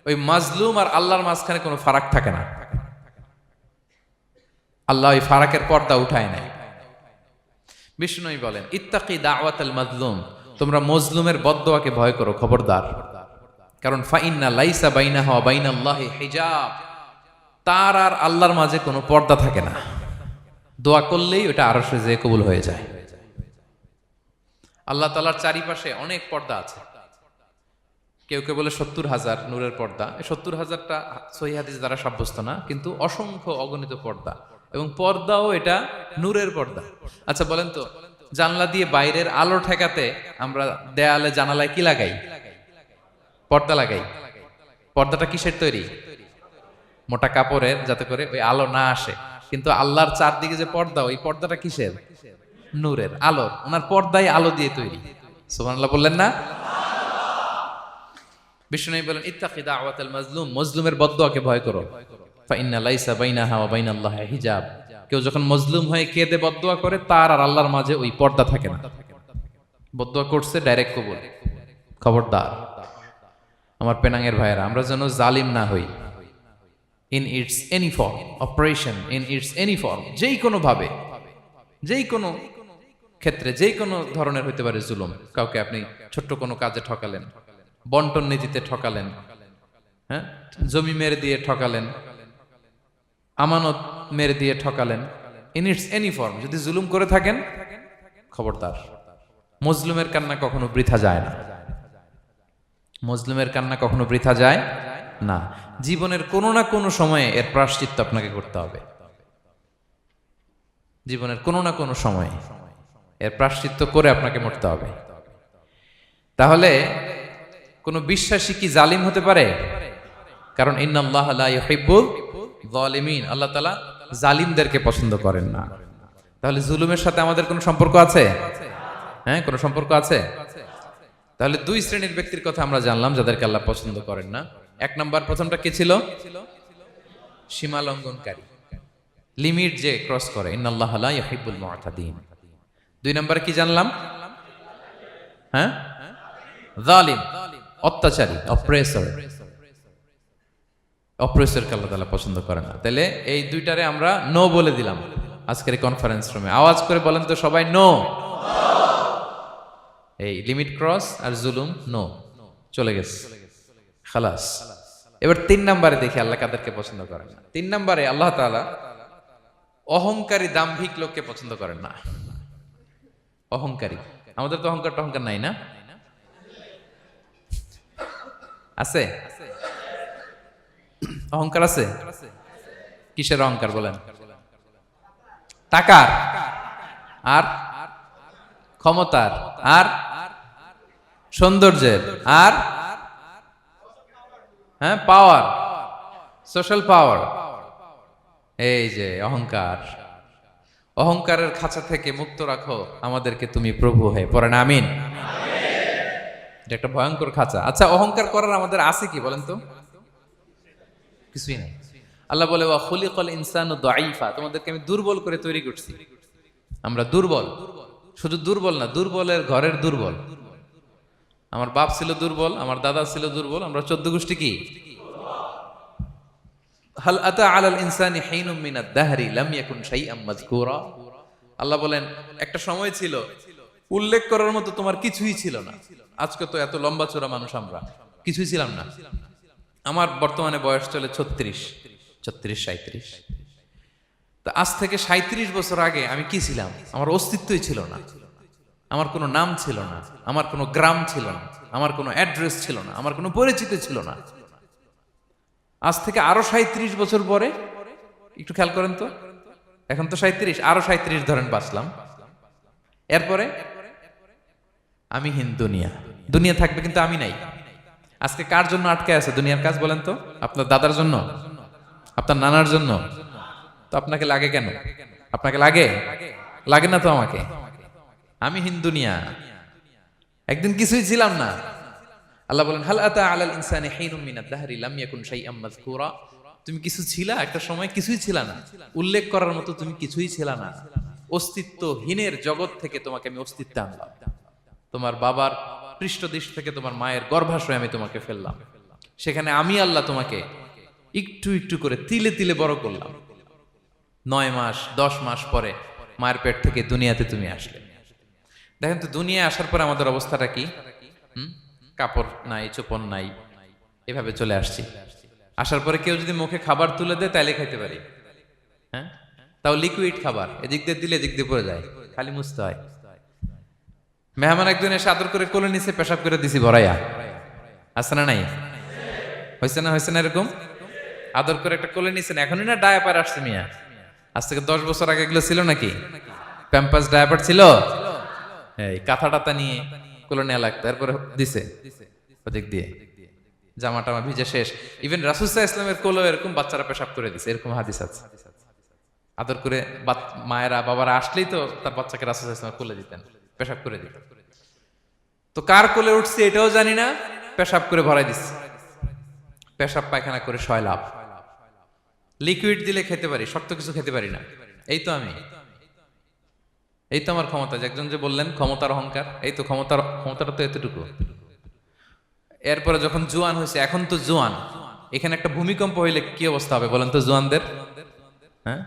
ওই মাজলুম আর আল্লাহর মাঝখানে কোনো ফারাক থাকে না। আল্লাহ ওই ফারাকের পর্দা উঠায় নাই। বিষ্ণু বলেন, ইত্তাকি দাওয়াতাল মাজলুম, তোমরা মজলুমের বদদোয়াকে ভয় করো, খবরদার। কারণ ফাইন্না লাইসা বাইনাহু ওয়া বাইনাল্লাহি হিজাব, তার আর আল্লাহর মাঝে কোনো পর্দা থাকে না। দোয়া করলেই ওটা আরশে যেয়ে কবুল হয়ে যায়। আল্লাহ তাআলার চারিপাশে অনেক পর্দা আছে। কেউ কেউ বলে 70,000 নূরের পর্দা। এই 70,000টা সহিহ হাদিস দ্বারা সাব্যস্ত না, কিন্তু অসংখ্য অগণিত পর্দা, এবং পর্দাও এটা নূরের পর্দা। আচ্ছা বলেন তো, জানলা দিয়ে বাইরের আলো ঠেকাতে আমরা দেয়ালে জানালায় কি লাগাই? পর্দা লাগাই। পর্দাটা কিসের তৈরি? মোটা কাপড়ের, যাতে করে ওই আলো না আসে। কিন্তু আল্লাহর চারদিকে যে পর্দা, ওই পর্দাটা কিসের? নূরের, আলোর। ওনার পর্দাই আলো দিয়ে তৈরি। সুবহানাল্লাহ বললেন না? বিষ্ণু বলেন, ইত্তাকি দাওয়াতাল মাজলুম, মজলুমের বদদোয়াকে ভয় করো। ফাইন্না লাইসা বাইনাহা ওয়া বাইনাল্লাহি হিজাব, কেউ যখন মজলুম হয়ে কেঁদে বদদোয়া করে, তার আর আল্লাহর মাঝে ওই পর্দা থাকে না। বদদোয়া করছে, ডাইরেক্ট কবুল। খবরদার আমার পেনাঙ্গের ভাইয়েরা, আমরা যেন জালিম না হই। In it's any form, operation in it's any form, যেই কোনো ভাবে, যেই কোনো ক্ষেত্রে, যেই কোনো ধরনের হইতে পারে জুলুম। কাউকে আপনি ছোট্ট কোনো কাজে ঠকালেন, বন্টন নীতিতে ঠকালেন, হ্যাঁ, জমি মেরে দিয়ে ঠকালেন, আমানত মেরে দিয়ে ঠকালেন, ইন ইটস এনি ফর্ম যদি জুলুম করে থাকেন, খবরদার। মজলুমের কান্না কখনো বৃথা যায় না। মজলুমের কান্না কখনো বৃথা যায় না। জীবনের কোনো না কোনো সময়ে এর প্রায়শ্চিত্ত আপনাকে করতে হবে। জীবনের কোনো না কোনো সময়ে এর প্রায়শ্চিত্ত করে আপনাকে মরতে হবে। তাহলে কোন বিশ্বাসী কি জালিম হতে পারে? কারণ ইন্নাল্লাহা লা ইউহিব্বুল যালিমিন, আল্লাহ তাআলা জালিমদেরকে পছন্দ করেন না। তাহলে জুলুমের সাথে আমাদের কোনো সম্পর্ক আছে? হ্যাঁ, কোনো সম্পর্ক আছে। তাহলে 2 শ্রেণীর ব্যক্তির কথা আমরা জানলাম যাদেরকে আল্লাহ পছন্দ করেন না। 1 নাম্বার, প্রথমটা কে ছিল? সীমা লঙ্ঘনকারী, লিমিট যে ক্রস করে, ইন্নাল্লাহা লা ইউহিব্বুল মুআতাদিন। 2 নাম্বারে কি জানলাম? হ্যাঁ, জালিম, অত্যাচারী, অপ্রেসর। অপ্রেসরকে আল্লাহ তাআলা পছন্দ করে না। তাহলে এই 2টারে আমরা নো বলে দিলাম আজকের এই কনফারেন্স রুমে। আওয়াজ করে বলেন তো সবাই, নো। এই লিমিট ক্রস আর জুলুম, নো, চলে গেছে, খালাস। এবার 3 নাম্বারে দেখি আল্লাহ কাদেরকে পছন্দ করেন না। 3 নাম্বারে আল্লাহ তাআলা অহংকারী, দাম্ভিক লোককে পছন্দ করেন না। অহংকারী, আমাদের তো অহংকার নাই না? আছে? অহংকার আছে? কিসের অহংকার বলেন? টাকার, আর ক্ষমতার, আর সৌন্দর্যের, আর হ্যাঁ পাওয়ার। সোশ্যাল পাওয়ার, এই যে অহংকার, অহংকারের খাঁচা থেকে মুক্ত রাখো আমাদেরকে তুমি প্রভু হয়ে, পড়েন আমিন। এটা একটা ভয়ঙ্কর খাঁচা। আচ্ছা, অহংকার করার আমাদের আছে কি বলেন তো? কিছুই নাই। আল্লাহ বলে ওয়া খুলিকাল ইনসানু দাঈফা, তোমাদেরকে আমি দুর্বল করে তৈরি করছি। আমরা দুর্বল, শুধু দুর্বল না, দুর্বলের ঘরের দুর্বল। আমার বাপ ছিল দুর্বল, আমার দাদা ছিল দুর্বল, আমরা 14 গোষ্ঠী কি? হাল আতা আলাল ইনসানি হিনুম মিনাদ দাহরি লাম ইয়াকুন শাইআম মাযকুরা। আল্লাহ বলেন একটা সময় ছিল উল্লেখ করার মতো তোমার কিছুই ছিল না। আজকে তো এত লম্বা চড়া মানুষ, আমরা কিছুই ছিলাম না। আমার বর্তমানে বয়স চলে 36, 37। তো আজ থেকে 37 বছর আগে আমি কি ছিলাম? আমার অস্তিত্বই ছিল না, আমার কোনো নাম ছিল না, আমার কোনো গ্রাম ছিল না, আমার কোনো অ্যাড্রেস ছিল না, আমার কোনো পরিচিতি ছিল না। আজ থেকে আরো 37 বছর পরে একটু খেয়াল করেন তো, এখন তো 37, আরো 37 ধরেন বাঁচলাম। এরপরে আমি দুনিয়া, দুনিয়া থাকবে কিন্তু আমি নাই। আজকে কার জন্য আটকে আছে দুনিয়ার কাজ বলেন তো? আপনার দাদার জন্য, আপনার নানার জন্য। তো আপনাকে লাগে কেন? আপনাকে লাগে? লাগে না তো আমাকে। আমি দুনিয়া, একদিন কিছুই ছিলাম না। আল্লাহ বলেন হাল আতা আলাল ইনসানি হিনুম মিনাদ দাহরি লাম ইয়াকুন শাইআম মাযকুরা। তুমি কিছু ছিলা, একটা সময় কিছুই ছিলা না, উল্লেখ করার মতো তুমি কিছুই ছিলা না। অস্তিত্বহীনের জগৎ থেকে তোমাকে আমি অস্তিত্বে আনলাম। তোমার বাবার পৃষ্ঠদেশ থেকে তোমার মায়ের গর্ভাশয়ে আমি তোমাকে ফেললাম। সেখানে আমি আল্লাহ তোমাকে একটু একটু করে তিলে তিলে বড় করলাম। 9 মাস 10 মাস পরে মায়ের পেট থেকে দুনিয়াতে তুমি আসলে। দেখেন তো দুনিয়ায় আসার পরে আমাদের অবস্থাটা কি? কাপড় নাই, চোপড় নাই, এভাবে চলে আসছি। আসার পরে কেউ যদি মুখে খাবার তুলে দেয় তাইলে খাইতে পারি, হ্যাঁ, তাও লিকুইড খাবার, এদিক দিয়ে দিলে এদিক দিয়ে পড়ে যায়, খালি মুছতে হয়। মেহমান একজন এসে আদর করে কোলে নিচে পেশাব করে দিছি ভরাইয়া, আছে না নাই? হয়েছে না, হয়েছে না এরকম? আদর করে একটা কোলে নিছেন, এখনই না ডায়াপার আসছে মিয়া। আজ থেকে 10 বছর আগে এগুলো ছিল নাকি? প্যাম্পাস ডায়াপার ছিল, এই কাঁথা টাথা নিয়ে কোলে নেওয়া লাগতো, তারপরে দিছে ওদিক দিয়ে জামা টামা ভিজে শেষ। ইভেন রাসূল সাল্লাল্লাহু আলাইহি ওয়াসাল্লামের কোলেও এরকম বাচ্চারা পেশাব করে দিছে, এরকম হাদিস আছে। আদর করে মায়েরা বাবারা আসলেই তো তার বাচ্চাকে রাসূল সাল্লাল্লাহু আলাইহি ওয়াসাল্লাম কোলে দিতেন, পেশাব করে দিতেন। তো কার কোলে উঠছে এটাও জানি না, পেশাব করে ভরাই দিচ্ছে। পেশাব পায়খানা করে সয়লাভ। লিকুইড দিলে খেতে পারি, শক্ত কিছু খেতে পারি না। এই তো আমি, এই তো আমার ক্ষমতা। একজন যে বললেন ক্ষমতার অহংকার, এই তো ক্ষমতাটা তো এতটুকু। এরপরে যখন জোয়ান হয়েছে, এখন তো জোয়ান, এখানে একটা ভূমিকম্প হইলে কি অবস্থা হবে বলেন তো জোয়ানদের? হ্যাঁ,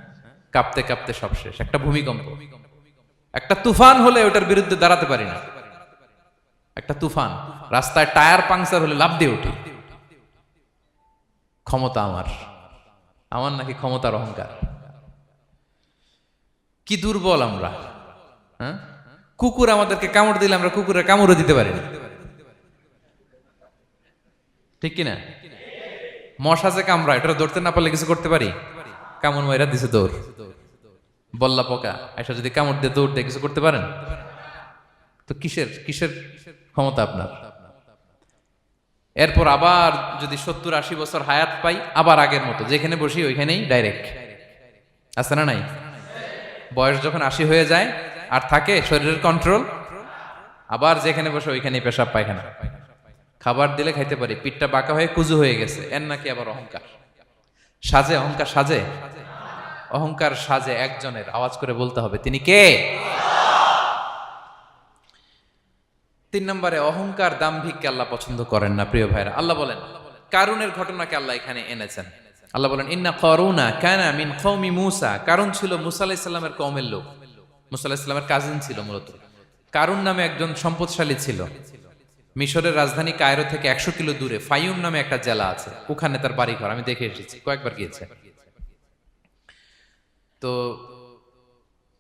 কাঁপতে কাঁপতে সব শেষ। একটা ভূমিকম্প, একটা তুফান হলে ওটার বিরুদ্ধে দাঁড়াতে পারি না। একটা তুফান, রাস্তায় টায়ার পাংচার হলে লাফ দিয়ে উঠি। ক্ষমতা আমার, আমার নাকি ক্ষমতার অহংকার? কি দুর্বল আমরা, হ্যাঁ? কুকুর আমাদেরকে কামড় দিলে আমরা কুকুরের কামড়ও দিতে পারি না, ঠিক কিনা? মশা যে কামড়া, এটা ধরতে না পারলে কিছু করতে পারি? কামড় মাইরা দিছে দৌড়। বল্লা পোকা এসে যদি কামড় দিয়ে দৌড় দিয়ে কিছু করতে পারেন? তো কিসের কিসের ক্ষমতা আপনার? এরপর আবার যদি 70-80 বছর হায়াত পাই, আবার আগের মতো যেখানে বসি ওইখানেই ডাইরেক্ট, আছে না নাই? বয়স যখন 80 হয়ে যায় আর থাকে শরীরের কন্ট্রোল, আবার যেখানে বসে ওইখানেই পেশাব পায়খানা। খাবার দিলে খাইতে পারি, পিঠটা বাঁকা হয়ে কুজু হয়ে গেছে, এর নাকি আবার অহংকার? সাজে অহংকার, সাজে অহংকার, সাজে একজনের। আওয়াজ করে বলতে হবে তিনি কে? 3 নম্বরে অহংকার, দাম্ভিককে আল্লাহ পছন্দ করেন না প্রিয় ভাইরা। আল্লাহ বলেন কারুনের ঘটনাকে আল্লাহ এখানে এনেছেন। আল্লাহ বলেন ইন্না কারুনা কানা মিন কওমি মূসা। কারুন ছিল মুসা আলাইহিস সালামের কওমের লোক, মুসা আলাইহিস সালামের কাজিন ছিল মূলত। কারুন নামে একজন সম্পদশালী ছিল। মিশরের রাজধানী কায়রো থেকে 100 কিলো দূরে ফাইয়ুম নামে একটা জেলা আছে, ওখানে তার বাড়ি ঘর। আমি দেখে এসেছি, কয়েকবার গিয়েছে। তো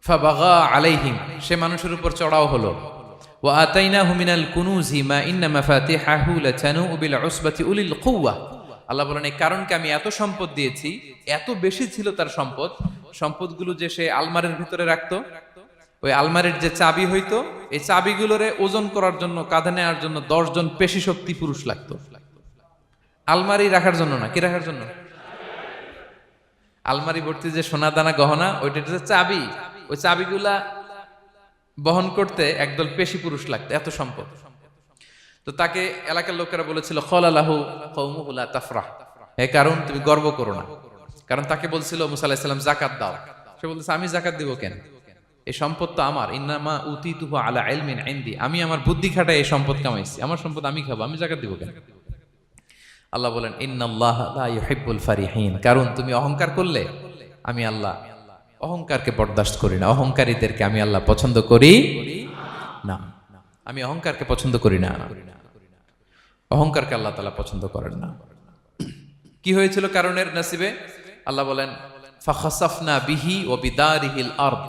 ফাবাগা আলাইহিম, সে মানুষের উপর চড়াও হলো। ওয়া আতাইনাহু মিনাল কুনুজি মা ইন্না মাফাতিহাহু লাতানু বিল উসবাতি উলিল কুওয়া। আল্লাহ বলেন এই কারণকে আমি এত সম্পদ দিয়েছি, এত বেশি ছিল তার সম্পদ, সম্পদগুলো যে সে আলমারির ভিতরে রাখতো, ওই আলমারির যে চাবি হইতো, এই চাবিগুলোরে ওজন করার জন্য, কাঁধে নেওয়ার জন্য 10 জন পেশি শক্তি পুরুষ লাগতো। আলমারি রাখার জন্য না, কি রাখার জন্য? আলমারি ভর্তি যে সোনা দানা গহনা, ওইটা যে চাবি, ওই চাবিগুলা বহন করতে একদল পেশি পুরুষ লাগতো, এত সম্পদ। তো তাকে এলাকার লোকেরা বলেছিল খলালাহু কওমুহু লা তাফরাহ, হে কারণ তুমি গর্ব করো না। কারণ তাকে বলছিল মুসা আলাইহিস সালাম যাকাত দাও, সে বলতেছে আমি যাকাত দিব কেন, এই সম্পদ তো আমার, ইন্নামা উতিতুহু আলা ইলমিন ইনদি, আমি আমার বুদ্ধি খাটায় এই সম্পদ কামাইছি, আমার সম্পদ আমি খাবো, আমি যাকাত দিব কেন। আল্লাহ বলেন ইন্নাল্লাহা লা ইউহিব্বুল ফারিহিন, কারণ তুমি অহংকার করলে আমি আল্লাহ অহংকারকে বরদাস্ত করি না, অহংকারীদেরকে আমি আল্লাহ পছন্দ করি না, আমি অহংকারকে পছন্দ করি না, অহংকারকে আল্লাহ তাআলা পছন্দ করেন না। কি হয়েছিল কারণের নসিবে? আল্লাহ বলেন ফাখাসাফনা বিহি ওয়া বিদারিহিল আরদ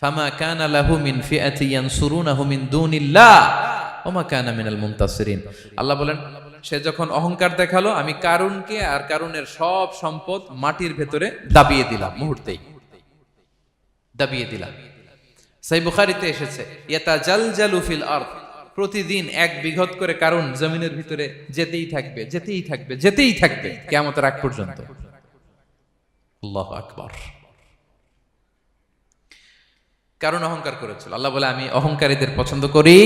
ফামা কানা লাহু মিন ফিআতি ইয়ানসুরুনাহু মিন দুনিল্লাহ ওয়া মা কানা মিনাল মুনতাসিরিন। আল্লাহ বলেন সে যখন অহংকার দেখালো, আমি কারুনকে আর কারুনের সব সম্পদ মাটির ভেতরে দাবিয়ে দিলাম, মুহূর্তেই দাবিয়ে দিলাম। সহিহ বুখারীতে এসেছে ইয়াতাজালজালু ফিল আরদ, প্রতিদিন এক বিঘত করে কারুন জমিনের ভিতরে যেতেই থাকবে, যেতেই থাকবে, যেতেই থাকবে কিয়ামতের আগ পর্যন্ত। আল্লাহু আকবার। কারণ অহংকার করেছিল। আল্লাহ বলে আমি অহংকারীদের পছন্দ করি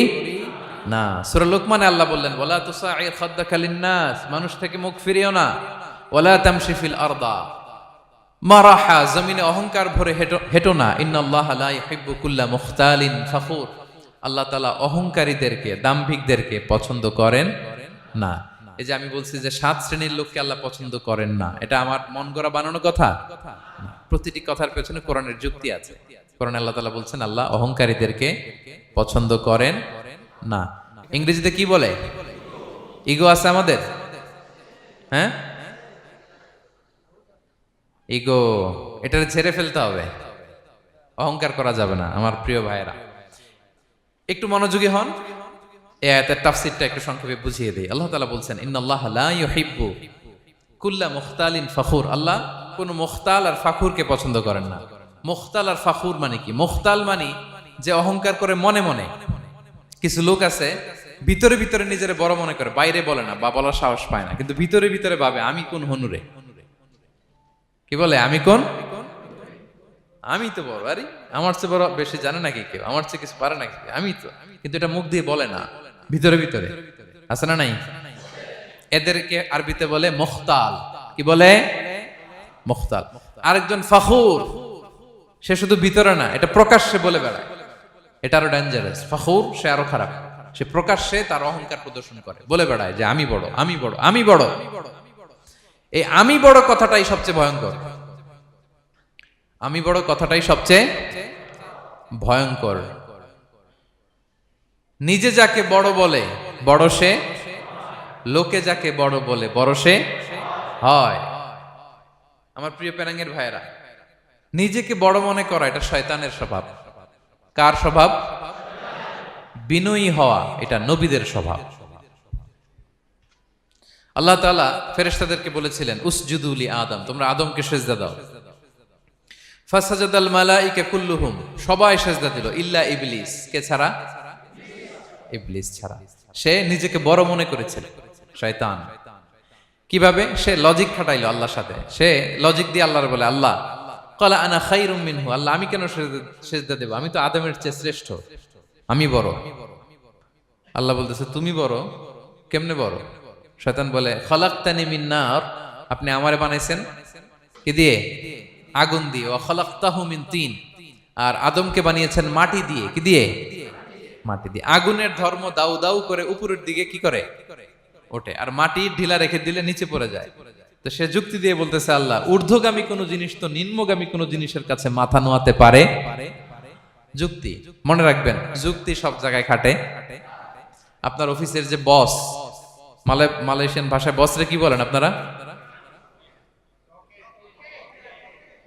না। সূরা লোকমানে আল্লাহ বললেন ওয়ালা তুসাইর খাদ্দাকা লিন্নাস, মানুষ থেকে মুখ ফিরিও না, ওয়ালা তামশি ফিল আরদা মারাহা, জমিনে অহংকার ভরে হেঁটো না, ইন্নাল্লাহা লা ইউহিব্বু কুল্লা মুখতালিন ফাখুর, আল্লাহ তাআলা অহংকারীদেরকে, দাম্ভিকদেরকে পছন্দ করেন না। এই যে আমি বলছি যে 7 শ্রেণীর লোককে আল্লাহ পছন্দ করেন না, এটা আমার মন গড়া বানানো কথা। প্রতিটি কথার পেছনে কোরআনের যুক্তি আছে। কোরআনে আল্লাহ তাআলা বলছেন আল্লাহ অহংকারীদেরকে পছন্দ করেন না। ইংরেজিতে কি বলে? ইগো আছে আমাদের, হ্যাঁ ইগো, এটা ছেড়ে ফেলতে হবে, অহংকার করা যাবে না। আমার প্রিয় ভাইয়েরা একটু মনোযোগী হন, এই আয়াতের তাফসীরটা একটু সংক্ষেপে বুঝিয়ে দেই। আল্লাহ তাআলা বলছেন ইন্নাল্লাহা লা ইউহিব্বু কুল্লা মুখতালিন ফাখুর, আল্লাহ কোন মুখতাল আর ফাখুরকে পছন্দ করেন না। মুখতাল আর ফাখুর মানে কি? মুখতাল মানে যে অহংকার করে মনে মনে। কিছু লোক আছে ভিতরে ভিতরে নিজের বড় মনে করে, বাইরে বলে না বা বলার সাহস পায় না, কিন্তু ভিতরে ভিতরে ভাবে আমি কোন হনুরে, কি বলে আমি কোন, আমি তো বড়, আরে আমার চেয়ে বড় বেশি জানে নাকি কেউ, আমার চেয়ে কিছু পারে নাকি, আমি তো, কিন্তু এটা মুখ দিয়ে বলে না, ভিতরে ভিতরে আছে না নাই? এদেরকে আরবিতে বলে মুখতাল। কি বলে? মুখতাল। আরেকজন ফাখুর, সে শুধু ভিতরে না, এটা প্রকাশ্যে বলে বেড়ায়, এটা আরো ডেঞ্জারাস। ফাখুর সে আরো খারাপ, সে প্রকাশ্যে তার অহংকার প্রদর্শন করে, বলে বেড়ায় যে আমি বড়, আমি বড়, আমি বড়। এই আমি বড় কথাটাই সবচেয়ে ভয়ঙ্কর, আমি বড় কথাটাই সবচেয়ে ভয়ঙ্কর। নিজে যাকে বড় বলে বড় সে, লোকে যাকে বড় বলে বড় সে হয়। আমার প্রিয় পেনাঙ্গের ভাইয়েরা, নিজেকে বড় মনে করা এটা শয়তানের স্বভাব। কার স্বভাব? বিনয়ী হওয়া এটা নবীদের স্বভাব। আল্লাহ তাআলা ফেরেশতাদেরকে বলেছিলেন উসজুদু লি আদম, তোমরা আদমকে সিজদা দাও। ফাসাজাদাল মালাইকা কুল্লুহুম, সবাই সিজদা দিল ইল্লা ইবলিস, কে ছাড়া? ইবলিস ছাড়া। সে নিজেকে বড় মনে করেছিল, শয়তান। কিভাবে? সে লজিক খাটাইলো আল্লাহর সাথে। সে লজিক দিয়ে আল্লাহর বলে আল্লাহ ক্বালা আনা খায়রুম মিনহু, আল্লাহ আমি কেন সিজদা দেব, আমি তো আদমের চেয়ে শ্রেষ্ঠ, আমি বড়। আল্লাহ বলতেছে তুমি বড়, কেমনে বড়? শয়তান বলে খলাকতানি মিন নার, আপনি আমারে বানাইছেন কি দিয়ে? আগুন দিয়ে। ওয়া খলাকতাহু মিন তিন, আর আদমকে বানিয়েছেন মাটি দিয়ে। কি দিয়ে? মাটি দিয়ে। আগুনের ধর্ম দাউ দাউ করে উপরের দিকে কি করে? ওঠে, আর মাটি ঢিলা রেখে দিলে নিচে পড়ে যায়। তো সে যুক্তি দিয়ে বলতেছে আল্লাহ ঊর্ধ্বগামী কোন জিনিস তো নিম্নগামী কোন জিনিসের কাছে মাথা নোয়াতে পারে? যুক্তি, মনে রাখবেন যুক্তি সব জায়গায় খাটে। আপনার অফিসের যে বস, মালয়েশিয়ান ভাষায় বসরে কি বলেন আপনারা?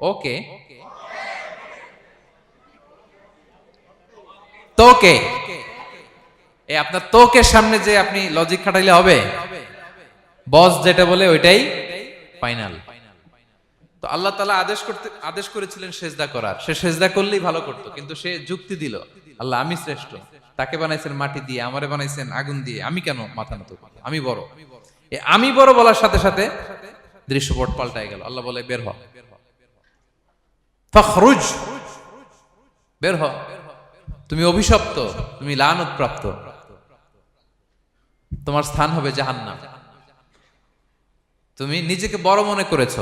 ওকে, তোকে। এই আপনার তোকের সামনে যে আপনি লজিক খাটাইলে হবে? বস যেটা বলে ওইটাই ফাইনাল। তো আল্লাহ তাআলা আদেশ করেছিলেন সেজদা করার, সে সেজদা করলেই ভালো করতো, কিন্তু সে যুক্তি দিল আল্লাহ আমি শ্রেষ্ঠ, তাকে বানাইছেন মাটি দিয়ে, আমারে বানাইছেন আগুন দিয়ে, আমি কেন মাথা নত করব, আমি বড়। আমি বড় বলার সাথে সাথে দৃশ্যপট পাল্টায় গেল। আল্লাহ বলে বের হ, ফাখরুজ, বের হ, তুমি অভিশপ্ত, তুমি লানত প্রাপ্ত, তোমার স্থান হবে জাহান্নাম। তুমি নিজেকে বড় মনে করেছো,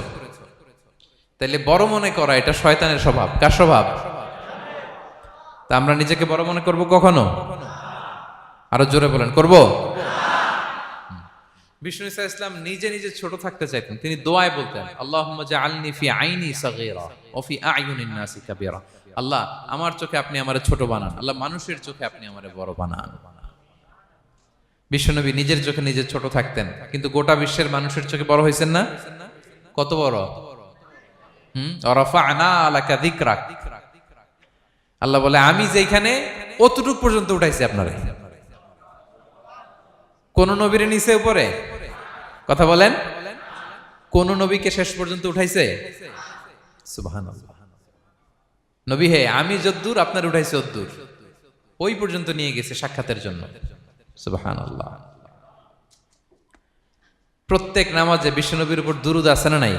তাইলে বড় মনে করা এটা শয়তানের স্বভাব। কার স্বভাব? তা আমরা নিজেকে বড় মনে করব কখনো? আরো জোরে বলেন, করব? বিষ্ণু ঈসা ইসলাম নিজে নিজে ছোট থাকতে চাইতেন। তিনি দোয়ায় বলতেন, আল্লাহুম্মা জাআলনি ফি আইনি সাগীরা ওয়া ফি আ'য়ুনিন নাসি কাবীরা। আল্লাহ, আমার চোখে আপনি আমারে ছোট বানান, আল্লাহ মানুষের চোখে আপনি আমারে বড় বানান। বিশ্বনবী নিজের চোখে নিজে ছোট থাকতেন, কিন্তু গোটা বিশ্বের মানুষের চোখে বড় হয়েছেন না? কত বড়? রাফা'না লাকা যিকরাক। আল্লাহ বলে, আমি যেখানে অতটুক পর্যন্ত উঠাইছি আপনারে। কোন নবীর নিচে উপরে? কথা বলেন, কোন নবীকে শেষ পর্যন্ত উঠাইছে? সুবহানাল্লাহ। নবী হে, আমি যদ্দূর আপনার উঠাইছি অদ্দূর, ওই পর্যন্ত নিয়ে গেছে সাক্ষাতের জন্য। সুবহানাল্লাহ। প্রত্যেক নামাজে বিশ্বনবীর উপর দুরূদ আছে না নাই?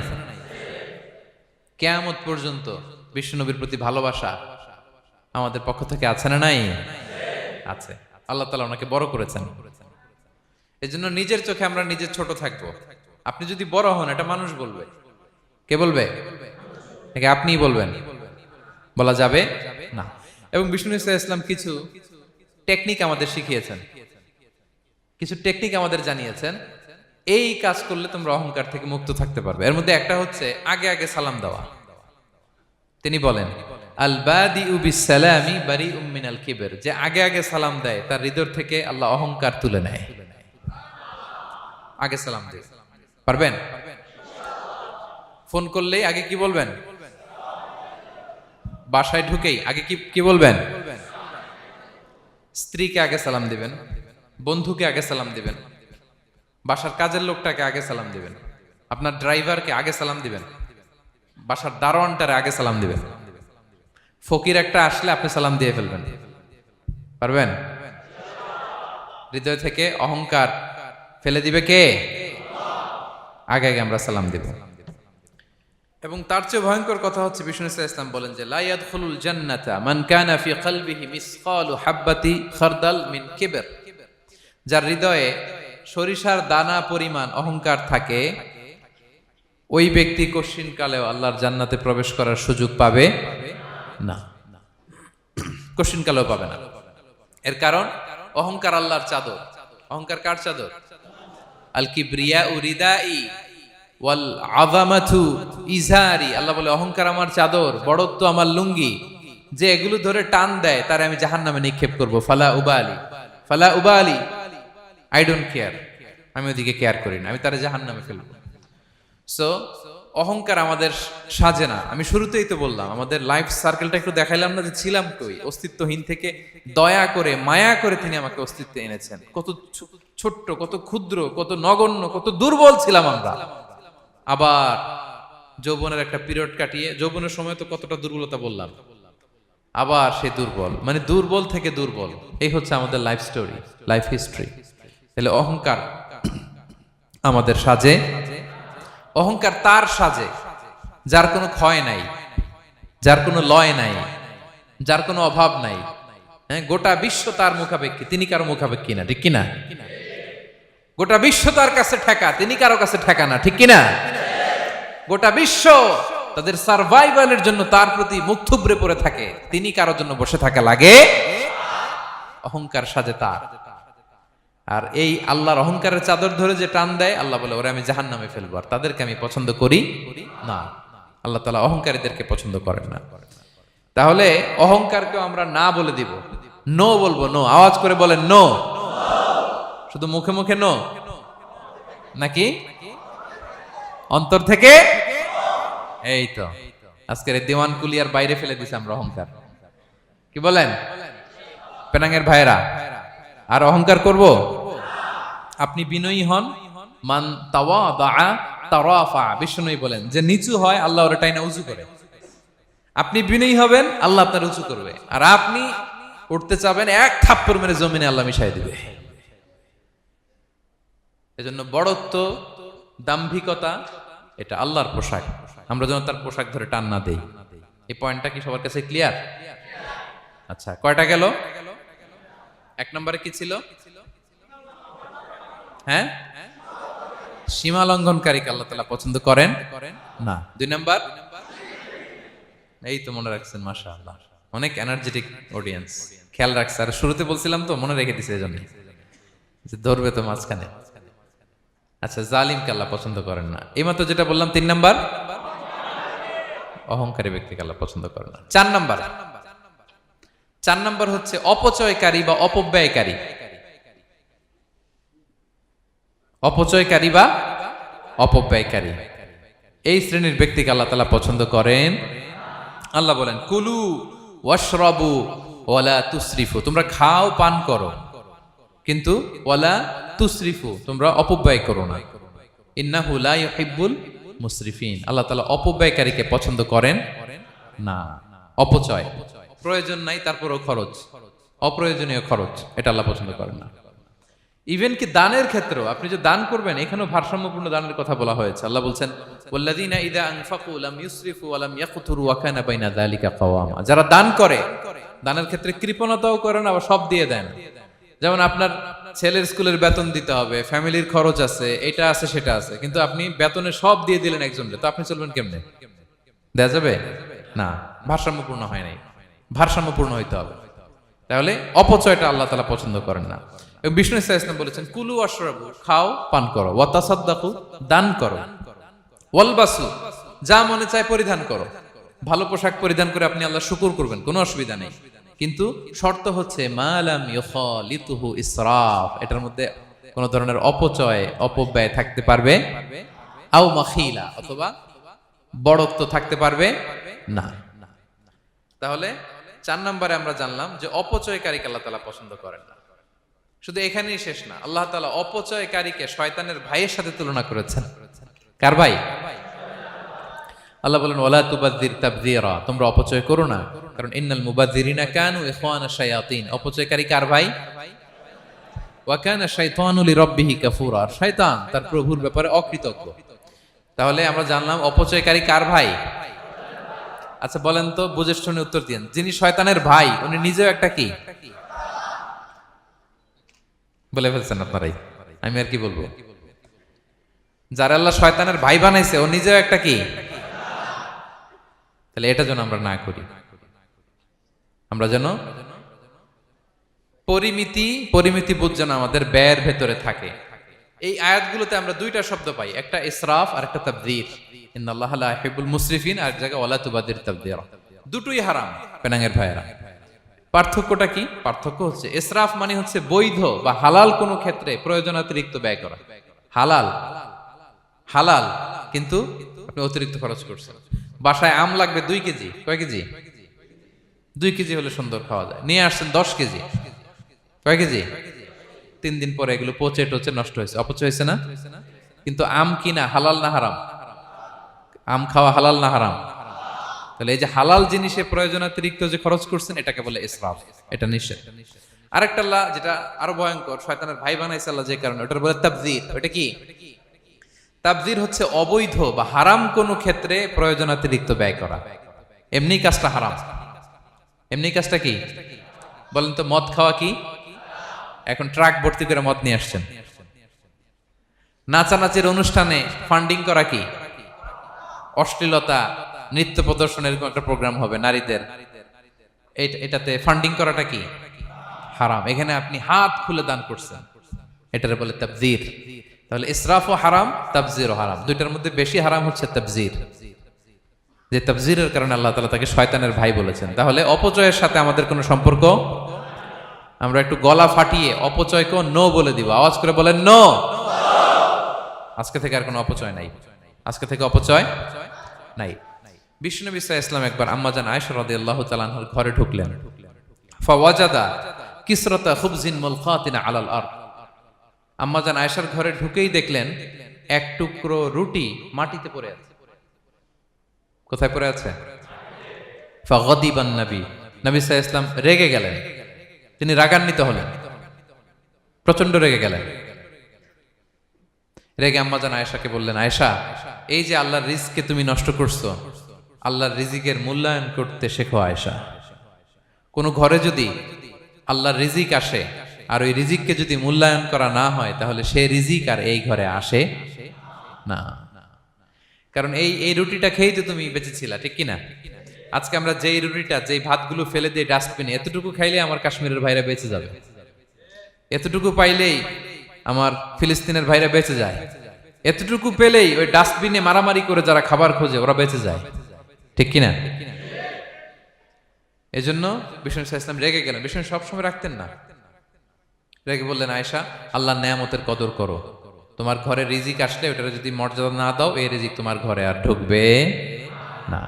কিয়ামত পর্যন্ত বিশ্বনবীর প্রতি ভালোবাসা আমাদের পক্ষ থেকে আছে না নাই? আছে। আল্লাহ তাআলা ওনাকে বড় করেছেন। এজন্য নিজের চোখে আমরা নিজে ছোট থাকবো। আপনি যদি বড় হন, এটা মানুষ বলবে। কে বলবে? নাকি আপনিই বলবেন? বলা যাবে না। এবং বিষ্ণু ঈসা ইসলাম কিছু টেকনিক আমাদের শিখিয়েছেন, কিছু টেকনিক আমাদের জানিয়েছেন। এই কাজ করলে তোমরা অহংকার থেকে মুক্ত থাকতে পারবে। এর মধ্যে একটা হচ্ছে আগে আগে সালাম দেওয়া। তিনি বলেন, আল বাদিউ বিসসালামি বারিউম মিনাল কিবর, যে আগে আগে সালাম দেয় তার হৃদয় থেকে আল্লাহ অহংকার তুলে নেয়। আগে সালাম দিয়ে পারবেন? ফোন করলেই আগে কি বলবেন? বাসায় ঢুকেই আগে কি বলবেন? স্ত্রীকে আগে সালাম দিবেন, বন্ধুকে আগে সালাম দিবেন, বাসার কাজের লোকটাকে আগে সালাম দিবেন, আপনার ড্রাইভারকে আগে সালাম দিবেন, বাসার দারোয়ানটারে আগে সালাম দিবেন। ফকির একটা আসলে আপনি সালাম দিয়ে ফেলবেন। পারবেন? হৃদয় থেকে অহংকার ফেলে দিবে কে? আগে আগে আমরা সালাম দিব। এবং তার চেয়ে ভয়ঙ্কর কথা হচ্ছে, বিষ্ণু ইসলাম বলেন যে লা ইয়াদখুলুল জান্নাতা মান কানা ফি কলবিহি মিসকালু হাববাতি খারদাল মিন কিবর, যার হৃদয়ে সরিষার দানা পরিমাণ অহংকার থাকে, ওই ব্যক্তি কশিনকালেও আল্লাহর জান্নাতে প্রবেশ করার সুযোগ পাবে না। কশিনকালেও পাবে না। এর কারণ অহংকার আল্লাহর চাদর। অহংকার কার চাদর? আল কিবরিয়া রিদাই ওয়াল আযামাতু ইজারি। আল্লাহ বলে, অহংকার আমার চাদর, বড়ত্ব আমার লুঙ্গি। যে এগুলো ধরে টান দেয় তারে আমি জাহান্নামে নিক্ষেপ করব। ফালা উবালি, ফালা উবালি, আই ডোন্ট কেয়ার, আমি ওদিকে কেয়ার করি না, আমি তারে জাহান্নামে ফেলবো। সো অহংকার আমাদের সাজে না। আমি শুরুতেই তো বললাম, আমাদের লাইফ সার্কেলটা একটু দেখাইলাম না যে ছিলাম কই? অস্তিত্বহীন থেকে দয়া করে মায়া করে তিনি আমাকে অস্তিত্বে এনেছেন। কত ছোট্ট, কত ক্ষুদ্র, কত নগণ্য, কত দুর্বল ছিলাম আমরা। আবার যৌবনের একটা পিরিয়ড কাটিয়ে, যৌবনের সময় তো কতটা দুর্বলতা বললাম, আবার সে দুর্বল, মানে দুর্বল থেকে দুর্বল। এই হচ্ছে আমাদের লাইফ স্টোরি, লাইফ হিস্ট্রি। তাহলে অহংকার আমাদের সাজে। অহংকার তার সাজে যার কোনো ক্ষয় নাই, যার কোনো লয় নাই, যার কোনো অভাব নাই। হ্যাঁ, গোটা বিশ্ব তার মুখাপেক্ষী, তিনি কারো মুখাপেক্ষী না, ঠিক কিনা? গোটা বিশ্ব তার কাছে ঠেকা, তিনি কারো কাছে ঠেকা না, ঠিক কিনা? গোটা বিশ্ব তাদের সার্ভাইভালের জন্য তার প্রতি মুখ থুবড়ে পড়ে থাকে, তিনি কারোর জন্য বসে থাকা লাগে। অহংকার সাজে তার। আর এই আল্লাহর অহংকারের চাদর ধরে যে টান দেয়, আল্লাহ বলে, ওরা আমি জাহান্নামে ফেলবো, আর তাদেরকে আমি পছন্দ করি না। আল্লাহ তাআলা অহংকারীদেরকে পছন্দ করেন না। তাহলে অহংকারকেও আমরা না বলে দিব, নো বলবো, নো। আওয়াজ করে বলেন নো। শুধু মুখে মুখে নো নাকি অন্তর থেকে? এই তো আজকের দিওয়ান কুলিয়ার বাইরে ফেলে দিছি আমরা অহংকার। কি বলেন পেনাঙ্গের ভাইরা? আর অহংকার করব? আপনি বিনয়ী হন। মান তাওয়াদা তারাফা। বিষ্ণুই বলেন, যে নিচু হয় আল্লাহ ওরে টাইনা উঁচু করে। আপনি বিনয়ী হবেন, আল্লাহ আপনার উঁচু করবে। আর আপনি উঠতে চাবেন, এক থাপ্পড় মেরে জমিনে আল্লাহ মিশাই দিবে। এজন্য বড়ত্ব, দাম্ভিকতা এটা আল্লাহর পোশাক। আমরা যেন তার পোশাক ধরে টান না দেই। এই পয়েন্টটা কি সবার কাছে ক্লিয়ার? আচ্ছা, কয়টা গেল? এক নম্বরে কি ছিল? হ্যাঁ, সীমা লঙ্ঘনকারীকে আল্লাহ তাআলা পছন্দ করেন না। দুই নাম্বার, এই তো মনে রাখছেন, মাশাআল্লাহ, অনেক এনার্জেটিক অডিয়েন্স, খেয়াল রাখছে। আর শুরুতে বলছিলাম তো, মনে রেখে দিছে এজন্য, যে ধরবে তো মাঝখানে। আচ্ছা, জালিমকে আল্লাহ পছন্দ করেন না। এইমাত্র যেটা বললাম, 3 নাম্বার, অহংকারী ব্যক্তিকে আল্লাহ পছন্দ করেন না। 4 নাম্বার হচ্ছে অপচয়কারী বা অপব্যয়কারী। অপচয়কারী বা অপব্যয়কারী, এই শ্রেণীর ব্যক্তিকে আল্লাহ তাআলা পছন্দ করেন। আল্লাহ বলেন, কুলু ওয়াশরাবু ওয়ালা তুসরিফু, তোমরা খাও পান করো, কিন্তু ওয়ালা তুসরিফু, তোমরা অপব্যয় করো না। ইন্নাহু লা ইউহিব্বুল মুসরিফিন, আল্লাহ তাআলা অপব্যয়কারীকে পছন্দ করেন না। অপচয়, প্রয়োজন নাই তারপরেও খরচ, অপ্রয়োজনীয় খরচ, এটা আল্লাহ পছন্দ করেন না। ইভেন কি দানের ক্ষেত্রেও, আপনি যে দান করবেন, এখানেও ভারসাম্যপূর্ণ দানের কথা বলা হয়েছে। আল্লাহ বলছেন, ওয়াল্লাযীনা ইযা আনফাকু লাম ইউসরিফু ওয়া লাম ইয়াকতুরু ওয়া কানা বাইনা যালিকা কাওয়ামা, যারা দান করে, দানের ক্ষেত্রে কৃপণতাও করে না, আবার সব দিয়ে দেন। যেমন আপনার ছেলের স্কুলের বেতন দিতে হবে, ফ্যামিলির খরচ আছে, এটা আছে সেটা আছে, কিন্তু আপনি বেতনে সব দিয়ে দিলেন একজনকে, তো আপনি চলবেন কেমনে? দেয়া যাবে না, ভারসাম্যপূর্ণ হয় নাই। ভারসাম্যপূর্ণ হইতে হবে। তাহলে অপচয়টা আল্লাহ তাআলা পছন্দ করেন না। এবং বিষ্ণু সাল্লাল্লাহু আলাইহি ওয়াসাল্লাম বলেছেন, কুলু ওয়াশরাবু, খাও পান করো, ওয়া তাসাদদাকু, দান করো, ওয়ালবাসু, যা মনে চায় পরিধান করো। ভালো পোশাক পরিধান করে আপনি আল্লাহর শুকর করবেন, কোনো অসুবিধা নেই, কিন্তু শর্ত হচ্ছে মা লাম ইউখালিতুহু ইসরাফ, এটার মধ্যে কোনো ধরনের অপচয় অপব্যয় থাকতে পারবে, আও মাখিলা, অথবা বড়ত্ব থাকতে পারবে না। তাহলে 4 নম্বরে আমরা জানলাম যে অপচয়কারীকে আল্লাহ তাআলা পছন্দ করেন না। শুধু এখানেই শেষ না, আল্লাহ তাআলা অপচয়কারীকে শয়তানের ভাইয়ের সাথে তুলনা করেছেন। কার ভাই? আল্লাহ বলেন, ওয়ালা তুবাযযির তাবযীরা, তোমরা অপচয় করো না, কারণ ইন্নাল মুবাযযিরিনা কানু ইখওয়ানা শায়াতিন, অপচয়কারী কার ভাই? ওয়া কানা শাইতানু লিরাব্বিহি কাফুরা, শয়তান তার প্রভুর ব্যাপারে অকৃতজ্ঞ। তাহলে আমরা জানলাম অপচয়কারী কার ভাই? আচ্ছা বলেন তো, বুঝে শুনে উত্তর দিন, যিনি শয়তানের ভাই উনি নিজেও একটা কি? বলে ফেলছেন আপনারাই, আমি আর কি বলবো। যারা আল্লাহ শয়তানের ভাই বানাইছে, ও নিজেও একটা কি? তাহলে এটা যেন আমরা না করি। আমরা যেন পরিমিতি বোধ যেন আমাদের ব্যয়ের ভেতরে থাকে। এই আয়াতগুলোতে আমরা দুইটা শব্দ পাই, একটা ইসরাফ আর একটা তাবযীর। ইন্নাল্লাহা লা ইউহিব্বুল মুসরিফিন, আর জায়গা ওয়ালা তুবাযযির তাবযীরা। দুটোই হারাম পেনাঙ্গের ভাইয়েরা। পার্থক্যটা কি? পার্থক্য হচ্ছে, ইসরাফ মানে হচ্ছে বৈধ বা হালাল কোনো ক্ষেত্রে প্রয়োজনাতিরিক্ত ব্যয় করা। হালাল হালাল, কিন্তু আপনি অতিরিক্ত খরচ করছেন। বাসায় আম লাগবে 2 কেজি, কয় কেজি? 2 কেজি হলে সুন্দর খাওয়া যায়, নিয়ে আসছেন 10 কেজি, কয় কেজি? 3 দিন পরে এগুলো পচে টচে নষ্ট হয়েছে, অপচয় হয়েছে না? কিন্তু আম কিনা হালাল না হারাম? আম খাওয়া হালাল না হারাম? তাহলে এই যে হালাল জিনিসে প্রয়োজনাতিরিক্ত যে খরচ করছেন, এটাকে বলে ইসরাফ, এটা নিষেধ। আরেকটা আল্লাহ যেটা আরো ভয়ঙ্কর, শয়তানের ভাই বানাইছে আল্লাহ যে কারণে, ওটার বলে তাবযীর। ওটা কি? তাবযীর হচ্ছে অবৈধ বা হারাম কোনো ক্ষেত্রে প্রয়োজনাতিরিক্ত ব্যয় করা। এমনি কাজটা হারাম। এমনি কাজটা কি? বলেন তো, মদ খাওয়া কি? এখন ট্রাক ভর্তি করে মদ নিয়ে আসছেন। নাচানাচির অনুষ্ঠানে ফান্ডিং করা কি? অশ্লীলতা, নৃত্য প্রদর্শনের একটা প্রোগ্রাম হবে নারীদের, এটাতে ফান্ডিং করাটা কি? হারাম। এখানে আপনি হাত খুলে দান করছেন, এটার বলে তাবযীর। তাহলে ইসরাফও হারাম, তাবযীরও হারাম। দুইটার মধ্যে বেশি হারাম হচ্ছে তাবযীর, যে তাবযীরের কারণে আল্লাহ তাআলা তাকে শয়তানের ভাই বলেছেন। তাহলে অপচয়ের সাথে আমাদের কোনো সম্পর্ক, আমরা একটু গলা ফাটিয়ে অপচয়কে নো বলে দিব। আওয়াজ করে বলেন নো। আজকে থেকে আর কোনো অপচয় নাই, আজকে থেকে অপচয় নাই। বিশ্বনবী সাল্লাল্লাহু আলাইহি ওয়াসাল্লাম একবার আম্মাজান আয়েশা রাদিয়াল্লাহু তাআলা আনহার ঘরে ঢুকলেন। ফাওয়াজাদা কিসরাতা খুবজিন মুলকাতিন আলাল আরদ, আম্মাজান আয়েশার ঘরে ঢুকেই দেখলেন এক টুকরো রুটি মাটিতে পড়ে আছে। কোথায় পড়ে আছে? ফাগাদিবান নবী, নবী সাল্লাল্লাহু আলাইহি ওয়াসাল্লাম রেগে গেলেন, তিনি রাগান্বিত হলেন, প্রচন্ড রেগে গেলেন। রেগে আম্মাজান আয়েশাকে বললেন, আয়েশা, এই যে আল্লাহর রিজকে তুমি নষ্ট করছো, আল্লাহর রিজিকের মূল্যায়ন করতে শেখো আয়েশা। কোনো ঘরে যদি আল্লাহর রিজিক আসে আর ওই রিজিককে যদি মূল্যায়ন করা না হয়, তাহলে সে রিজিক আর এই ঘরে আসে না। কারণ এই রুটিটা খেয়েই তো তুমি বেঁচেছিলা, ঠিক কিনা? আজকে আমরা যেই রুটিটা, যেই ভাতগুলো ফেলে দিয়ে ডাস্টবিনে, এতটুকু খাইলে আমার কাশ্মীরের ভাইরা বেঁচে যাবে, এতটুকু পাইলেই আমার ফিলিস্তিনের ভাইরা বেঁচে যায়, এতটুকু পেলেই ওই ডাস্টবিনে মারামারি করে যারা খাবার খোঁজে ওরা বেঁচে যায়, ঠিক কিনা? এজন্য বিষ্ণু ইসলাম রেগে গেলেন। বিষ্ণু সবসময় রাখতেন না, রেগে বললেন, আয়েশা, আল্লাহর নেয়ামতের কদর করো। তোমার ঘরে রিজিক আসলে ওটার যদি মর্যাদা না দাও, এই রিজিক তোমার ঘরে আর ঢুকবে না।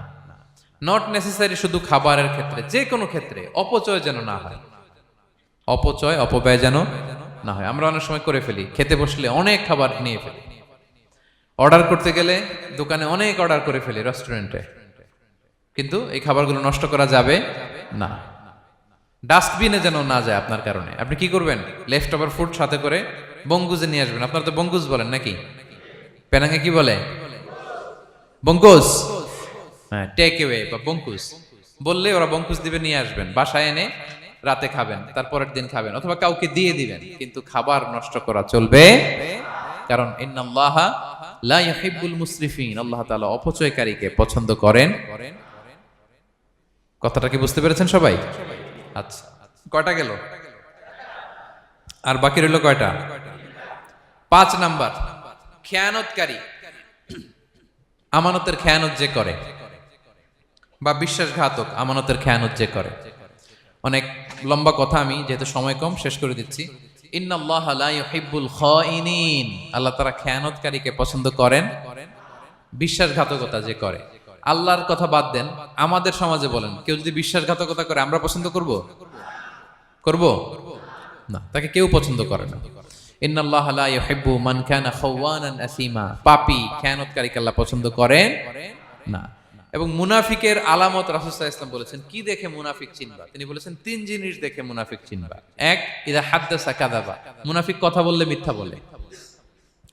নট নেসেসারি শুধু খাবারের ক্ষেত্রে, যে কোনো ক্ষেত্রে অপচয় যেন না হয়, অপব্যয় যেন না হয়। আমরা অনেক সময় করে ফেলি, খেতে বসলে অনেক খাবার নিয়ে ফেলি, অর্ডার করতে গেলে দোকানে অনেক অর্ডার করে ফেলি, রেস্টুরেন্টে, কিন্তু এই খাবারগুলো নষ্ট করা যাবে না। ডাস্টবিনে যেন না যায় আপনার কারণে। আপনি কি করবেন? লেফট ওভার ফুড সাথে করে বঙ্গুজে নিয়ে আসবেন। আপনারা তো বঙ্গুজ বলেন নাকি? পেনাঙ্গে কি বলে? বঙ্কুজ। হ্যাঁ, টেক অ্যাওয়ে বা বঙ্কুজ বললে ওরা বঙ্কুজ দিবে, নিয়ে আসবেন, বাসায় এনে রাতে খাবেন, তারপরের দিন খাবেন, অথবা কাউকে দিয়ে দিবেন, কিন্তু খাবার নষ্ট করা চলবে। কারণ ইন্নাল্লাহা লা ইউহিব্বুল মুসরিফিন, আল্লাহ তাআলা অপচয়কারীকে পছন্দ করেন। কথাটা কি বুঝতে পেরেছেন সবাই? আচ্ছা, কয়টা গেল? আর বাকি রইল কয়টা? 5 নাম্বার, খেয়ানতকারী। আমানতের খেয়ানত যে করে, বা বিশ্বাসঘাতক, আমানতের খেয়ানত যে করে। অনেক লম্বা কথা, আমি যেহেতু সময় কম শেষ করে দিচ্ছি। ইন্নাল্লাহা লা ইউহিব্বুল খাইনিন, আল্লাহ তাআলা খেয়ানতকারীকে পছন্দ করেন। বিশ্বাসঘাতকতা যে করে, আল্লাহর কথা বাদ দেন, আমাদের সমাজে বলেন, কেউ যদি বিশ্বাসঘাতকতা করে আমরা পছন্দ করব? না, তাকে কেউ পছন্দ করে না। ইন্নাল্লাহা লা ইউহিব্বু মান কানা খাওয়ানান আসিমা, পাপী খেয়ানতকারীকে আল্লাহ পছন্দ করেন না। এবং মুনাফিকের আলামত রাসূল সাল্লাল্লাহু আলাইহি ওয়াসাল্লাম বলেছেন, কি দেখে মুনাফিক চিনবা? তিনি বলেছেন 3 জিনিস দেখে মুনাফিক চিনবা। 1, ইযা হাদ্দাসা কাযাবা, মুনাফিক কথা বললে মিথ্যা বলে।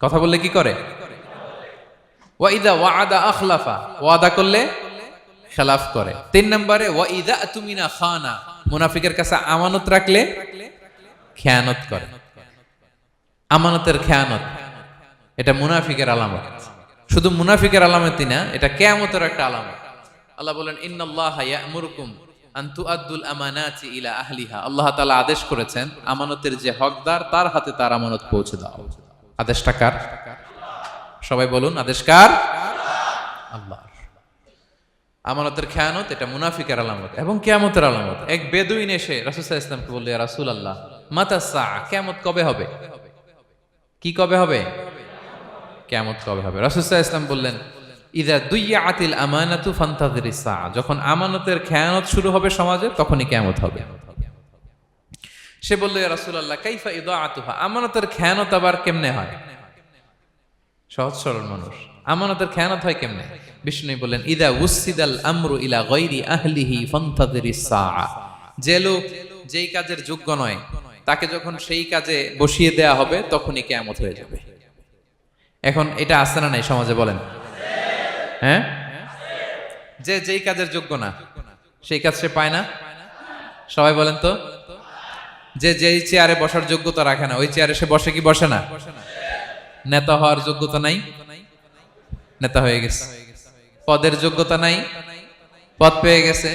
কথা বললে কি করে? ওয়া ইযা ওয়াআদা আখলাফা, ওয়াদা করলে খেলাফ করে। 3 নম্বরে ওয়া ইযা আতুমিনা খানা, মুনাফিকের কাছে আমানত রাখলে খেয়ানত করে। আমানতের খেয়ানত, এটা মুনাফিকের আলামত। শুধু মুনাফিকের আলামতই না, এটা কিয়ামতের একটা আলামত। আল্লাহ বলেন, ইন্নাল্লাহা ইয়া'মুরুকুম আন তুআদ্দুল আমানাতি ইলা আহলিহা, আল্লাহ তাআলা আদেশ করেছেন আমানতের যে হকদার তার হাতে তার আমানত পৌঁছে দাও। আদেশটা কার? সবাই বলুন, আদেশ কার? আল্লাহর। আমানতের খেয়ানত এটা মুনাফিকের আলামত এবং কিয়ামতের আলামত। এক বেদুইন এসে রাসূল সাল্লাল্লাহু আলাইহি ওয়াসাল্লামকে বলল, ইয়া রাসূলুল্লাহ, মাতা সাআ, কিয়ামত কবে হবে? কি কবে হবে? কিয়ামত কবে হবে? রাসূল সাল্লাল্লাহু আলাইহি ওয়াসাল্লাম বললেন, ইযা দুইয়াতিল আমানাতু ফান্তাযিরিস সাআ, যখন আমানতের খেয়ানত শুরু হবে সমাজে, তখনই কিয়ামত হবে। সে বলল, ইয়া রাসূলুল্লাহ, কাইফা ইদাআতুহা, আমানতের খেয়ানত আবার কেমনে হয়? সহজ সরল মানুষ, আমানতের খেয়ানত হয় কেমনে? বিষ্ণু বললেন, ইদা উসিদাল আমরু ইলা গায়রি আহলিহি ফান্তাযিরিস সাআ, যে লোক যেই কাজের যোগ্য নয় তাকে যখন সেই কাজে বসিয়ে দেয়া হবে, তখনই কিয়ামত হয়ে যাবে। এখন এটা আছে না নাই সমাজে? বলেন। হ্যাঁ, যে যেই কাজের যোগ্য না সেই কাজ সে পায় না। সবাই বলেন তো, যে যেই চেয়ারে বসার যোগ্যতা রাখে না, ওই চেয়ারে সে বসে কি বসে না? নেতা হওয়ার যোগ্যতা নাই, নেতা হয়ে গেছে। পদের যোগ্যতা নাই, পদ পেয়ে গেছে।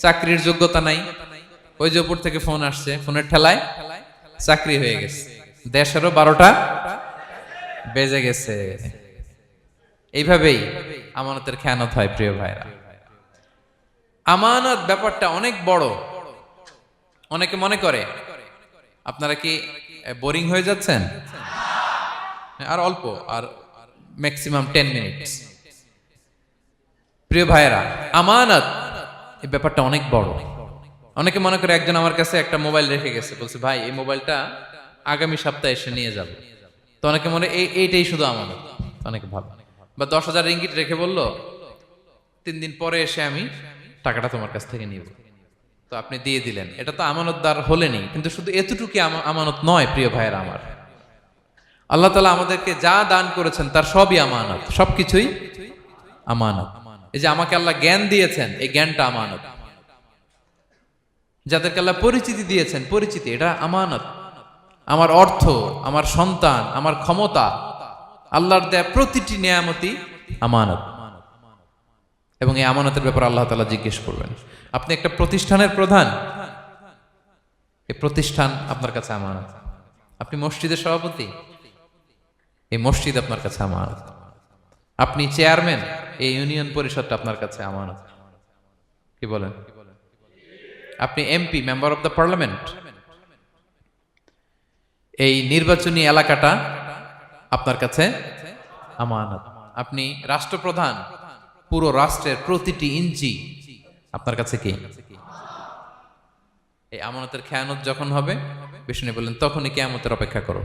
চাকরির যোগ্যতা নাই, ওই যে উপর থেকে ফোন আসছে, ফোনের ঠেলায় চাকরি হয়ে গেছে। দেশেরও 12টা বেজে গেছে। এইভাবেই আমানতের খেয়ানত হয়। প্রিয় ভাইরা, আমানত ব্যাপারটা অনেক বড়। অনেকে মনে করে, আপনারা কি বোরিং হয়ে যাচ্ছেন? আর অল্প, আর ম্যাক্সিমাম 10 মিনিট। প্রিয় ভাইরা, আমানত এই ব্যাপারটা অনেক বড়। অনেকে মনে করে, একজন আমার কাছে একটা মোবাইল রেখে গেছে, বলছে ভাই এই মোবাইলটা আগামী সপ্তাহে এসে নিয়ে যাব। তো অনেকে মনে এইটাই শুধু আমানত, অনেকে ভাবে। বা 10,000 রিঙ্গিট রেখে বলল 3 দিন পরে এসে আমি টাকাটা তোমার কাছ থেকে নিব। তো আপনি দিয়ে দিলেন, এটা তো আমানতদার হলেনই। কিন্তু শুধু এতটুকু আমানত নয় প্রিয় ভাইরা আমার। আল্লাহ তাআলা আমাদেরকে যা দান করেছেন তার সবই আমানত, সবকিছুই আমানত। এই যে আমাকে আল্লাহ জ্ঞান দিয়েছেন, এই জ্ঞানটা আমানত। যাদেরকে আল্লাহ পরিচিতি দিয়েছেন, পরিচিতি এটা আমানত। আমার অর্থ, আমার সন্তান, আমার ক্ষমতা, আল্লাহর দেয়া প্রতিটি নিয়ামতই আমানত। এবং এই আমানতের ব্যাপারে আল্লাহ তাআলা জিজ্ঞেস করবেন। আপনি একটা প্রতিষ্ঠানের প্রধান, এই প্রতিষ্ঠান আপনার কাছে আমানত। আপনি মসজিদের সভাপতি, এই মসজিদ আপনার কাছে আমানত। আপনি চেয়ারম্যান, এই ইউনিয়ন পরিষদটা আপনার কাছে আমানত। কি বলেন? আপনি MP, member of the parliament, এই নির্বাচনী এলাকাটা আপনার কাছে আমানত। আপনি রাষ্ট্রপ্রধান, পুরো রাষ্ট্রের প্রতিটি ইঞ্চি আপনার কাছে কি? এই আমানতের খেয়ানত যখন হবে, বিষ্ণু বললেন তখনই কিয়ামতের অপেক্ষা করো,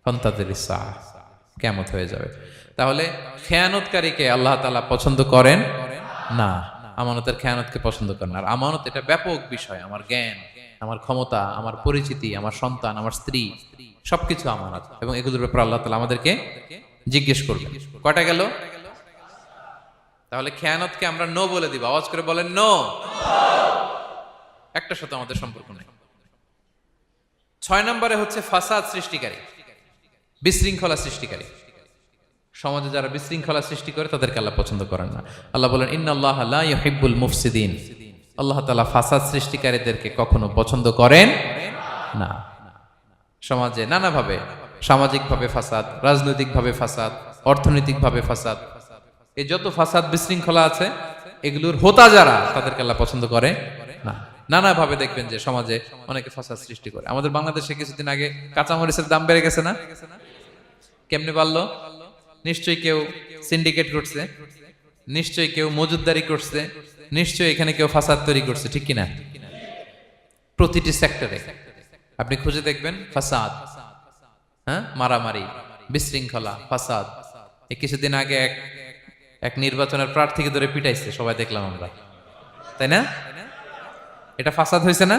ফান্তাযিরিস সাআহ, কিয়ামত হয়ে যাবে। তাহলে খেয়ানতকারীকে আল্লাহ তাআলা পছন্দ করেন না, আমানতের খেয়ানতকে পছন্দ করেন। আর আমানত এটা ব্যাপক বিষয়। আমার জ্ঞান, আমার ক্ষমতা, আমার পরিচিতি, আমার সন্তান, আমার স্ত্রী, সবকিছু আমানত। এবং এগুলোর ব্যাপারে আল্লাহ তাআলা আমাদেরকে জিজ্ঞেস করবেন। কয়টা গেল? তাহলে খেয়ানতকে আমরা নো বলে দিব। আওয়াজ করে বলেন নো। একটা সাথে আমাদের সম্পর্ক নেই। 6 নম্বরে হচ্ছে ফাসাদ সৃষ্টিকারী, বিশৃঙ্খলা সৃষ্টিকারী। সমাজে যারা বিশৃঙ্খলা সৃষ্টি করে তাদেরকে আল্লাহ পছন্দ করেন না। আল্লাহ বলেন ইন্নাল্লাহা লা ইউহিব্বুল মুফসিদিন। আল্লাহ তাআলা ফাসাদ সৃষ্টিকারীদেরকে কখনো পছন্দ করেন না। সমাজে নানাভাবে, সামাজিকভাবে ফাসাদ, রাজনৈতিকভাবে ফাসাদ, অর্থনৈতিকভাবে ফাসাদ, এই যত ফাসাদ বিশৃঙ্খলা আছে এগুলোর হোতা যারা, তাদেরকে আল্লাহ পছন্দ করে না। নানাভাবে দেখবেন যে সমাজে অনেকে ফাসাদ সৃষ্টি করে। আমাদের বাংলাদেশে কিছুদিন আগে কাঁচামরিচের দাম বেড়ে গেছে না? কেমনে বাড়লো? নিশ্চয়ই কেউ সিন্ডিকেট করছে, নিশ্চয়ই কেউ মজুদদারি করছে, নিশ্চয়ই এখানে কেউ ফাসাদ তৈরি করছে, ঠিক কিনা? প্রতিটি সেক্টরে আপনি খুঁজে দেখবেন ফাসাদ, হ্যাঁ, মারামারি, বিশৃঙ্খলা, ফাসাদ। এই কিছুদিন আগে এক নির্বাচনের প্রার্থীকে ধরে পিটাইছে, সবাই দেখলাম আমরা, তাই না? এটা ফাসাদ হয়েছে না?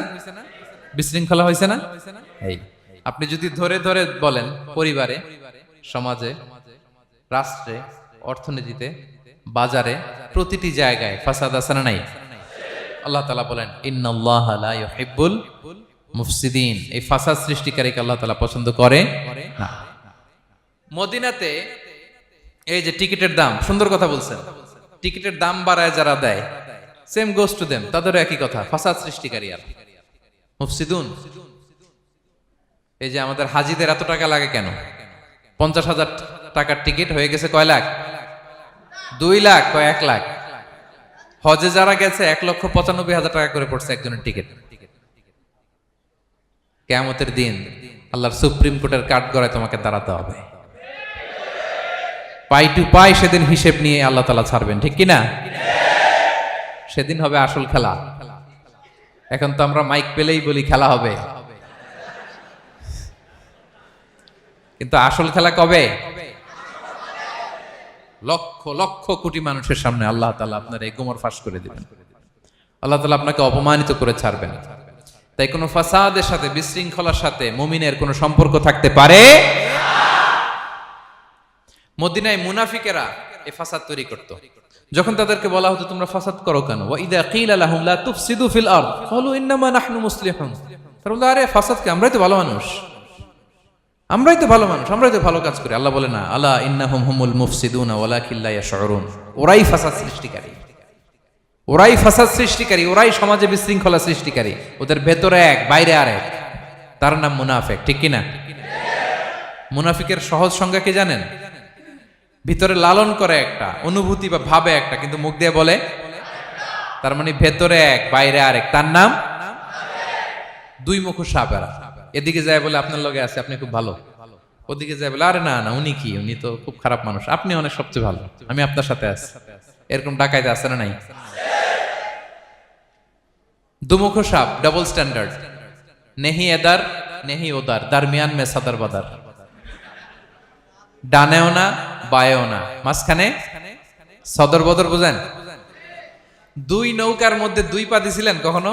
বিশৃঙ্খলা হয়েছে না? এই আপনি যদি ধরে ধরে বলেন, পরিবারে, সমাজে, রাষ্ট্রে, অর্থনীতিতে, বাজারে, প্রতিটি জায়গায় ফাসাদ আছে না নাই? আল্লাহ তাআলা বলেন ইন্নাল্লাহা লা ইউহিব্বুল মুফসিদিন। এই ফাসাদ সৃষ্টিকারীকে আল্লাহ তাআলা পছন্দ করে না। মদিনাতে এই যে টিকিটের দাম, সুন্দর কথা বলছেন, টিকিটের দাম বাড়ায় যারা দেয়, সেম গোস টু দেম, তাদেরও একই কথা, ফাসাদ সৃষ্টিকারী আর মুফসিদুন। এই যে আমাদের হাজিদের এত টাকা লাগে কেন? 50,000 টাকার টিকিট হয়ে গেছে কয় লাখ? 2 লাখ, কয় 1 লাখ। হজে যারা গেছে 1,95,000 টাকা করে পড়ছে একজনের টিকিট। কিয়ামতের দিন আল্লাহর সুপ্রিম কোর্টের কাঠগড়ায় তোমাকে দাঁড়াতে হবে, পাই টু পাই সেদিন হিসেব নিয়ে আল্লাহ তাআলা ছাড়বেন, ঠিক কিনা? সেদিন হবে আসল খেলা। এখন তো আমরা মাইক পেলেই বলি খেলা হবে, কিন্তু আসল খেলা কবে? লক্ষ লক্ষ কোটি মানুষের সামনে আল্লাহ তাআলা আপনার এই গোমর ফাঁস করে দিবেন। আল্লাহ তাআলা আপনাকে অপমানিত করে ছাড়বেন। তাই কোনো ফাসাদের সাথে, বিশৃঙ্খলার সাথে মুমিনের কোনো সম্পর্ক থাকতে পারে না। মদিনায় মুনাফিকেরা এই ফাসাদ তৈরি করত। যখন তাদেরকে বলা হতো তোমরা ফাসাদ করো কেন, ওয়া ইযা কিলা লাহুম লা তুফসিদু ফিল আরদ ক্বালু ইন্নামা নাহনু মুসলিহুন। তারা বলল আরে ফাসাদ কি, আমরাই তো ভালো মানুষ, আমরাই তো ভালো মানুষ, আমরাই তো ভালো কাজ করি। আল্লাহ বলে না, আলা ইন্নাহুম হুমুল মুফসিদুনা ওয়ালাকিন লা ইয়াশউরুন। ওরাই ফাসাদ সৃষ্টিকারী, ওরাই ফাসাদ সৃষ্টিকারী, ওরাই সমাজে বিশৃঙ্খলা সৃষ্টিকারী। ওদের ভেতরে এক, বাইরে আরেক, তার নাম মুনাফিক, ঠিক কিনা? মুনাফিকের সহজ সংজ্ঞা কি জানেন? ভিতরে লালন করে একটা, অনুভূতি বা ভাবে একটা, কিন্তু মুখ দিয়ে বলে, তার মানে ভেতরে এক, বাইরে আরেক, তার নাম দুই মুখো সাপেরা। এদিকে যায় বলে আপনার লগে আছে, আপনি খুব ভালো, ওদিকে যায় বলে আরে না না, উনি কি, উনি তো খুব খারাপ মানুষ, আপনি অনেক সবচেয়ে ভালো, আমি আপনার সাথে আছি। এরকম ডাকাইতে আছে না নাই? দুমুখো সাপ, ডাবল স্ট্যান্ডার্ড, নেহি এদার নেহি ওদার, দারমিয়ান মে সাদার বাদার, ডানেও না বায়েও না, মাঝখানে সদর বদর, বুঝেন? দুই নৌকার মধ্যে 2 পা দিছিলেন কখনো?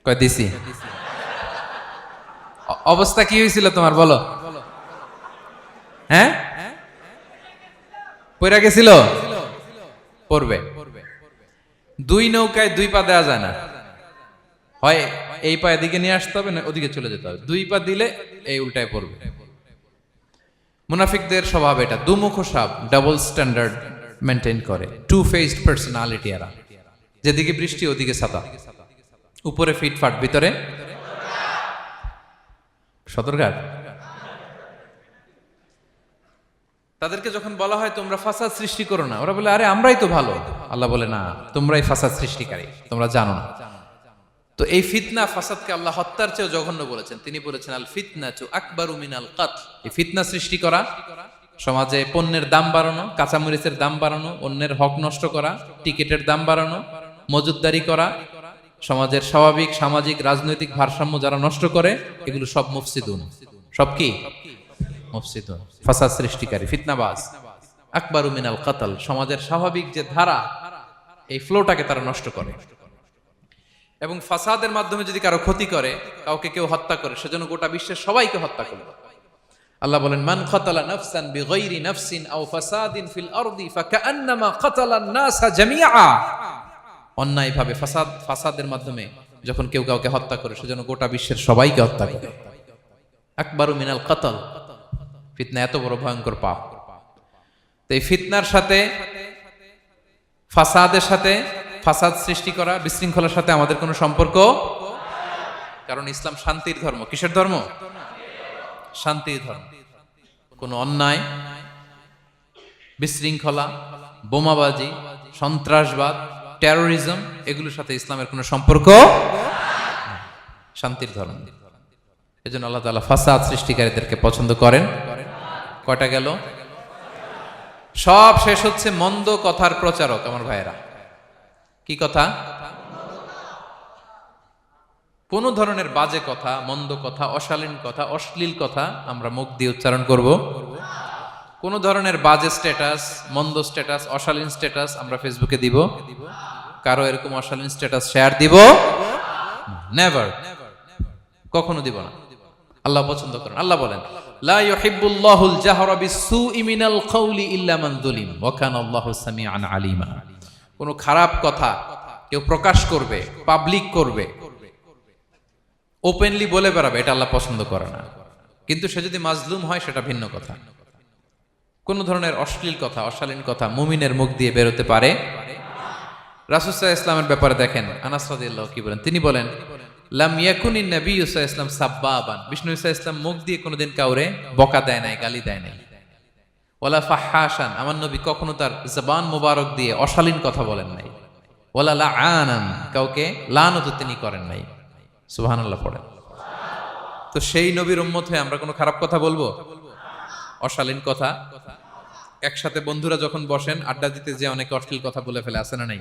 কয় দিছি? অবস্থা কি হয়েছিল তোমার বলো? হ্যাঁ, পয়রা গেছিল? পড়বে। দুই নৌকায় দুই পা দেওয়া যায় না, হয় এই পা এদিকে নিয়ে আসতে হবে না ওদিকে চলে যেতে হবে, দুই পা দিলে এই উল্টায় পড়বে। মুনাফিকদের স্বভাব এটা, দুমুখ সাপ, ডাবল স্ট্যান্ডার্ড মেনটেন করে, টু ফেসড পার্সোনালিটি এরা। যেদিকে বৃষ্টি ওদিকে ছাতা, উপরে ফিটফাট ভিতরে সতর্কার। তাদেরকে যখন বলা হয় তোমরা ফাসাদ সৃষ্টি করো না, ওরা বলে আরে আমরাই তো ভালো। আল্লাহ বলে না, তোমরাই ফাসাদ সৃষ্টিকারী, তোমরা জানো না। তো এই ফিতনা ফাসাদকে আল্লাহ হত্যার চেয়েও জঘন্য বলেছেন। তিনি বলেছেন আল ফিতনাতু আকবারু মিনাল কতল। এই ফিতনা সৃষ্টি করা, সমাজে পণ্যের দাম বাড়ানো, কাঁচামরিচের দাম বাড়ানো, অন্যের হক নষ্ট করা, টিকিটের দাম বাড়ানো, মজুদদারি করা, সমাজের স্বাভাবিক সামাজিক রাজনৈতিক ভারসাম্য যারা নষ্ট করে, এগুলো সব মুফসিদুন। সব কি? মুফসিদুন, ফাসাদ সৃষ্টিকারী, ফিতনাবাজ। আকবারু মিনাল কতল, সমাজের স্বাভাবিক যে ধারা, এই ফ্লোটাকে তারা নষ্ট করে। এবং ফাসাদের মাধ্যমে যদি কারো ক্ষতি করে, কাউকে কেউ হত্যা করে, সেজন্য গোটা বিশ্বের সবাইকে হত্যা করবে। আল্লাহ বলেন মান কাতালা নাফসান বিগাইরি নাফসিন আও ফাসাদিন ফিল আরদি ফাকান্নামা কাতালান নাসা জামিআ। অন্যায়ভাবে ফাসাদের মাধ্যমে যখন কেউ কাউকে হত্যা করে, সেজন্য গোটা বিশ্বের সবাইকে হত্যা করে। আকবারু মিনাল কতল, ফিতনা এত বড় ভয়ঙ্কর পাপ। তো এই ফিতনার সাথে, ফাসাদের সাথে, ফাসাদ সৃষ্টি করা, বিশৃঙ্খলার সাথে আমাদের কোনো সম্পর্ক, কারণ ইসলাম শান্তির ধর্ম। কিসের ধর্ম? শান্তির ধর্ম। কোনো অন্যায়, বিশৃঙ্খলা, বোমাবাজি, সন্ত্রাসবাদ, টেরোরিজম, এগুলোর সাথে ইসলামের কোনো সম্পর্ক, শান্তির ধর্ম। এজন্য আল্লাহ তাআলা ফাসাদ সৃষ্টিকারীদেরকে পছন্দ করেন। কয়টা গেল? সব শেষ হচ্ছে মন্দ কথার প্রচারক। আমার ভাইয়েরা, কি কথা? কোন ধরনের বাজে কথা, মন্দ কথা, অশালীন কথা, অশ্লীল কথা আমরা মুখ দিয়ে উচ্চারণ করব। কোন ধরনের বাজে স্ট্যাটাস, মন্দ স্ট্যাটাস, অশালীন স্ট্যাটাস আমরা ফেসবুকে দিব? কারো এরকম অশালীন স্ট্যাটাস শেয়ার দিব? নেভার, কখনো দিব না। আল্লাহ পছন্দ করেন। আল্লাহ বলেন লা ইউহিব্বুল্লাহুল জাহরা বিসসুই মিনাল কাউলি ইল্লা মান যুলিম ওয়া কানা আল্লাহু সামিআন আলিমা। কোন খারাপ কথা কেউ প্রকাশ করবে, পাবলিক করবে, ওপেনলি বলে বেড়াবে, এটা আল্লাহ পছন্দ করে না। কিন্তু সে যদি মাজলুম হয় সেটা ভিন্ন কথা। কোন ধরনের অশ্লীল কথা, অশালীন কথা মুমিনের মুখ দিয়ে বেরোতে পারে। রাসূল সাল্লাল্লাহু আলাইহি ওয়াসাল্লামের ব্যাপারে দেখেন, আনাস রাদিয়াল্লাহু কি বলেন? তিনি বলেন লাম ইয়াকুনিন নবিয়্যু সাল্লাল্লাহু আলাইহি ওয়াসাল্লাম সাব্বাবান। বিষ্ণু সাল্লাল্লাহু আলাইহি ওয়াসাল্লাম মুখ দিয়ে কোনোদিন কাউরে বকা দেয় নাই, গালি দেয় নাই। ওয়ালা ফাহাশান, আমার নবী কখনো তার জবান মুবারক দিয়ে অশালীন কথা বলেন নাই। ওয়ালা লাআনান, কাউকে লানত তিনি করেন নাই। সুবহানাল্লাহ পড়েন। তো সেই নবীর উম্মত হয়ে আমরা কোনো খারাপ কথা বলবো? অশালীন কথা? একসাথে বন্ধুরা যখন বসেন আড্ডা দিতে, যে অনেকে অশ্লীল কথা বলে ফেলে, আছে না নাই?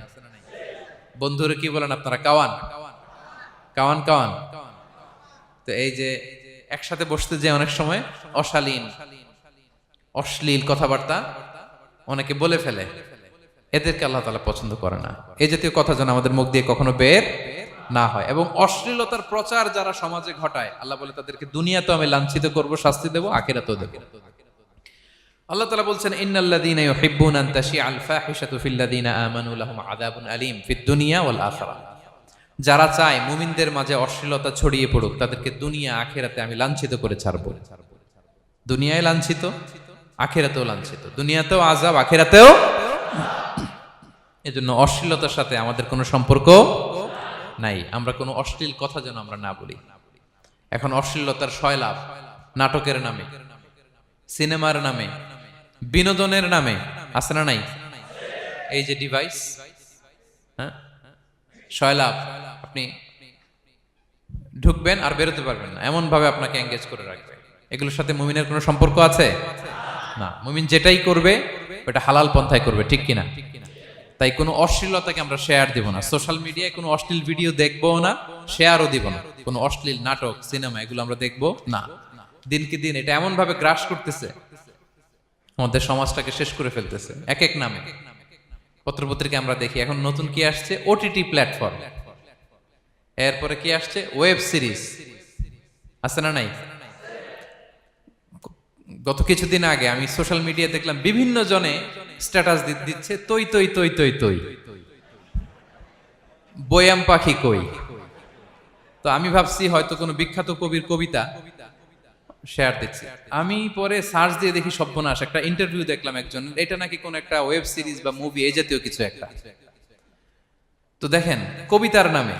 বন্ধুরা কি বলেন আপনারা? Cowan Cowan Cowan. তো এই যে একসাথে বসতে যে অনেক সময় অশালীন, অশ্লীল কথাবার্তা অনেকে বলে ফেলে, এদেরকে আল্লাহ তাআলা পছন্দ করে না। এই জাতীয় কথা যেন আমাদের মুখ দিয়ে কখনো বের না হয়। এবং অশ্লীলতার প্রচার যারা সমাজে ঘটায়, আল্লাহ বলে তাদেরকে দুনিয়াতেও আমি লাঞ্ছিত করব, শাস্তি দেব, আখিরাতেও দেব। আল্লাহ তাআলা বলছেন ইন্নাল্লাযীনা ইউহিব্বুনা আন তাশিআল ফাহিশাতু ফিল্লাযীনা আমানু লাহুম আযাবুন আলীম ফিদ দুনিয়া ওয়াল আখিরাহ। যারা চায় মুমিনদের মাঝে অশ্লীলতা ছড়িয়ে পড়ুক, তাদেরকে দুনিয়া আখিরাতে আমি লাঞ্ছিত করে ছাড়বো। দুনিয়ায় লাঞ্ছিত, আখিরাতেও লাঞ্ছিত। দুনিয়াতেও আযাব, আখিরাতেও। এজন্য অশ্লীলতার সাথে আমাদের কোনো সম্পর্ক নাই। আমরা কোনো অশ্লীল কথা যেন আমরা না বলি। এখন অশ্লীলতার সয়লাভ, নাটকের নামে, সিনেমার নামে, বিনোদনের নামে, আছে না নাই? এই যে ডিভাইস, হ্যাঁ, সয়লাভ, আপনি ঢুকবেন আর বেরোতে পারবেন না, এমন ভাবে আপনাকে এঙ্গেজ করে রাখবে। এগুলোর সাথে মুমিনের কোনো সম্পর্ক আছে না। মুমিন যেটাই করবে ওটা হালাল পন্থায় করবে, ঠিক কিনা? তাই কোনো অশ্লীলতাকে আমরা শেয়ার দিব না। সোশ্যাল মিডিয়ায় কোনো অশ্লীল ভিডিও দেখবো না, শেয়ারও দিব না। কোনো অশ্লীল নাটক, সিনেমা এগুলো আমরা দেখবো না। দিনকে দিন এটা এমন ভাবে গ্রাস করতেছে, আমাদের সমাজটাকে শেষ করে ফেলতেছে এক এক নামে। পত্রপত্রিকা আমরা দেখি এখন নতুন কি আসছে, ওটিটি প্ল্যাটফর্ম। এরপরে কি আসছে, ওয়েব সিরিজ, আছে না নাই? গত কিছুদিন আগে আমি সোশ্যাল মিডিয়া দেখলাম বিভিন্ন জনে স্ট্যাটাস দিচ্ছে তৈ তৈ তৈ তৈ তৈ, বয়াম পাখি কই। তো আমি ভাবছি হয়তো কোনো বিখ্যাত কবির কবিতা শেয়ার দিচ্ছে। আমি পরে সার্চ দিয়ে দেখি সর্বনাশ, একটা ইন্টারভিউ দেখলাম একজন, এটা নাকি কোন একটা ওয়েব সিরিজ বা মুভি এই জাতীয় কিছু একটা। তো দেখেন, কবিতার নামে,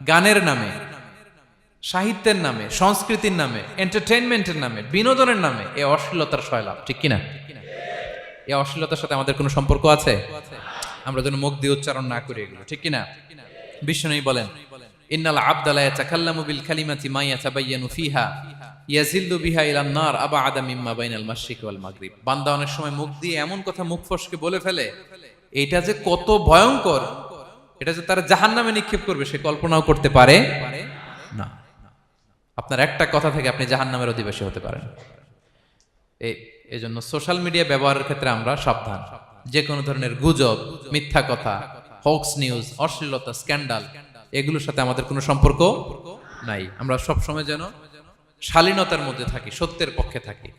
গানের নামে, সাহিত্যের নামে, সংস্কৃতির নামে, এন্টারটেইনমেন্টের নামে, বিনোদনের নামে এই অশ্লীলতার সয়লাভ, ঠিক কিনা? এই অশ্লীলতার সাথে আমাদের কোনো সম্পর্ক আছে? আমরা যেন মুখ দিয়ে উচ্চারণ না করি এগুলো, ঠিক কিনা? বিষ্ণুই বলেন, ইন্নাল আবদা লা ইয়াতাকাল্লামু বিল কালিমাতি মা ইয়াতাবায়ানু ফিহা ইয়াজিল্লু বিহা ইলান নার আবাআদা মিম্মা বাইনাল মাশরিক ওয়াল মাগরিব। বান্দা অনেক সময় মুখ দিয়ে এমন কথা মুখ ফসকে বলে ফেলে, এটা যে কত ভয়ঙ্কর, এটা যে তারা জাহান্নামে নিক্ষেপ করবে সে কল্পনাও করতে পারে না। আপনার একটা কথা থেকে আপনি জাহান্নামের অধিবাসী হতে পারেন। এই জন্য সোশ্যাল মিডিয়া ব্যবহারের ক্ষেত্রে আমরা সাবধান। যে কোনো ধরনের গুজব, মিথ্যা কথা, হক্স নিউজ, অশ্লীলতা, স্ক্যান্ডাল, এগুলোর সাথে আমাদের কোনো সম্পর্ক নাই। আমরা সব সময় যেন শালীনতার মধ্যে থাকি, সত্যের পক্ষে থাকি।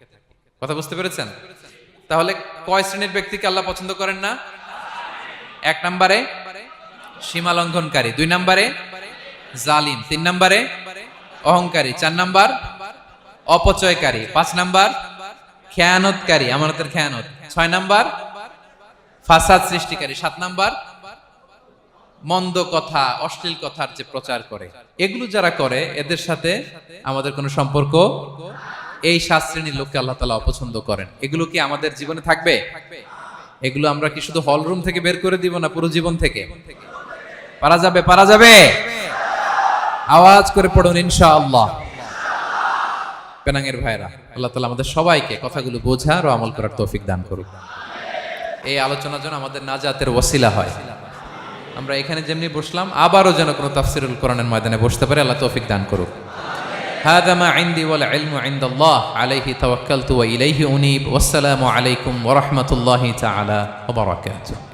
কথা বুঝতে পেরেছেন? তাহলে কয় শ্রেণীর ব্যক্তিকে আল্লাহ পছন্দ করেন না? 1 নম্বরে সীমা লঙ্ঘনকারী, 2 নম্বরে জালিম, 3 নম্বরে অহংকারী, 4 নম্বর অপচয়কারী, 5 নম্বর খেয়ানতকারী, আমানতের খেয়ানত, 6 নম্বর ফাসাদ সৃষ্টিকারী, 7 নম্বর মন্দ কথা, অশ্লীল কথার যে প্রচার করে। এগুলো যারা করে এদের সাথে আমাদের কোনো সম্পর্ক, এই 7 শ্রেণীর লোককে আল্লাহ তাআলা অপছন্দ করেন। এগুলো কি আমাদের জীবনে থাকবে? এগুলো আমরা কি শুধু হল রুম থেকে বের করে দিব না পুরো জীবন থেকে? পারা যাবে? পারা যাবে? আওয়াজ করে পড়ুন ইনশাআল্লাহ। পেনাঙ্গের ভাইরা, আল্লাহ তাআলা আমাদের সবাইকে কথাগুলো বোঝার ও আমল করার তৌফিক দান করুক। এই আলোচনা যেন আমাদের নাজাতের ওসিলা হয়। আমরা এখানে যেমনি বসলাম, আবারও যেন কোনো তাফসিরুল কোরআনের ময়দানে বসতে পারে, আল্লাহ তৌফিক দান করুক। হাদা মা ইনদি ওয়াল ইলমু ইনদাল্লাহ আলাইহি তাওয়াক্কালতু ওয়া ইলাইহি উনীব। ওয়াসসালামু আলাইকুম ওয়া রাহমাতুল্লাহি তাআলা ওয়া বারাকাতুহু।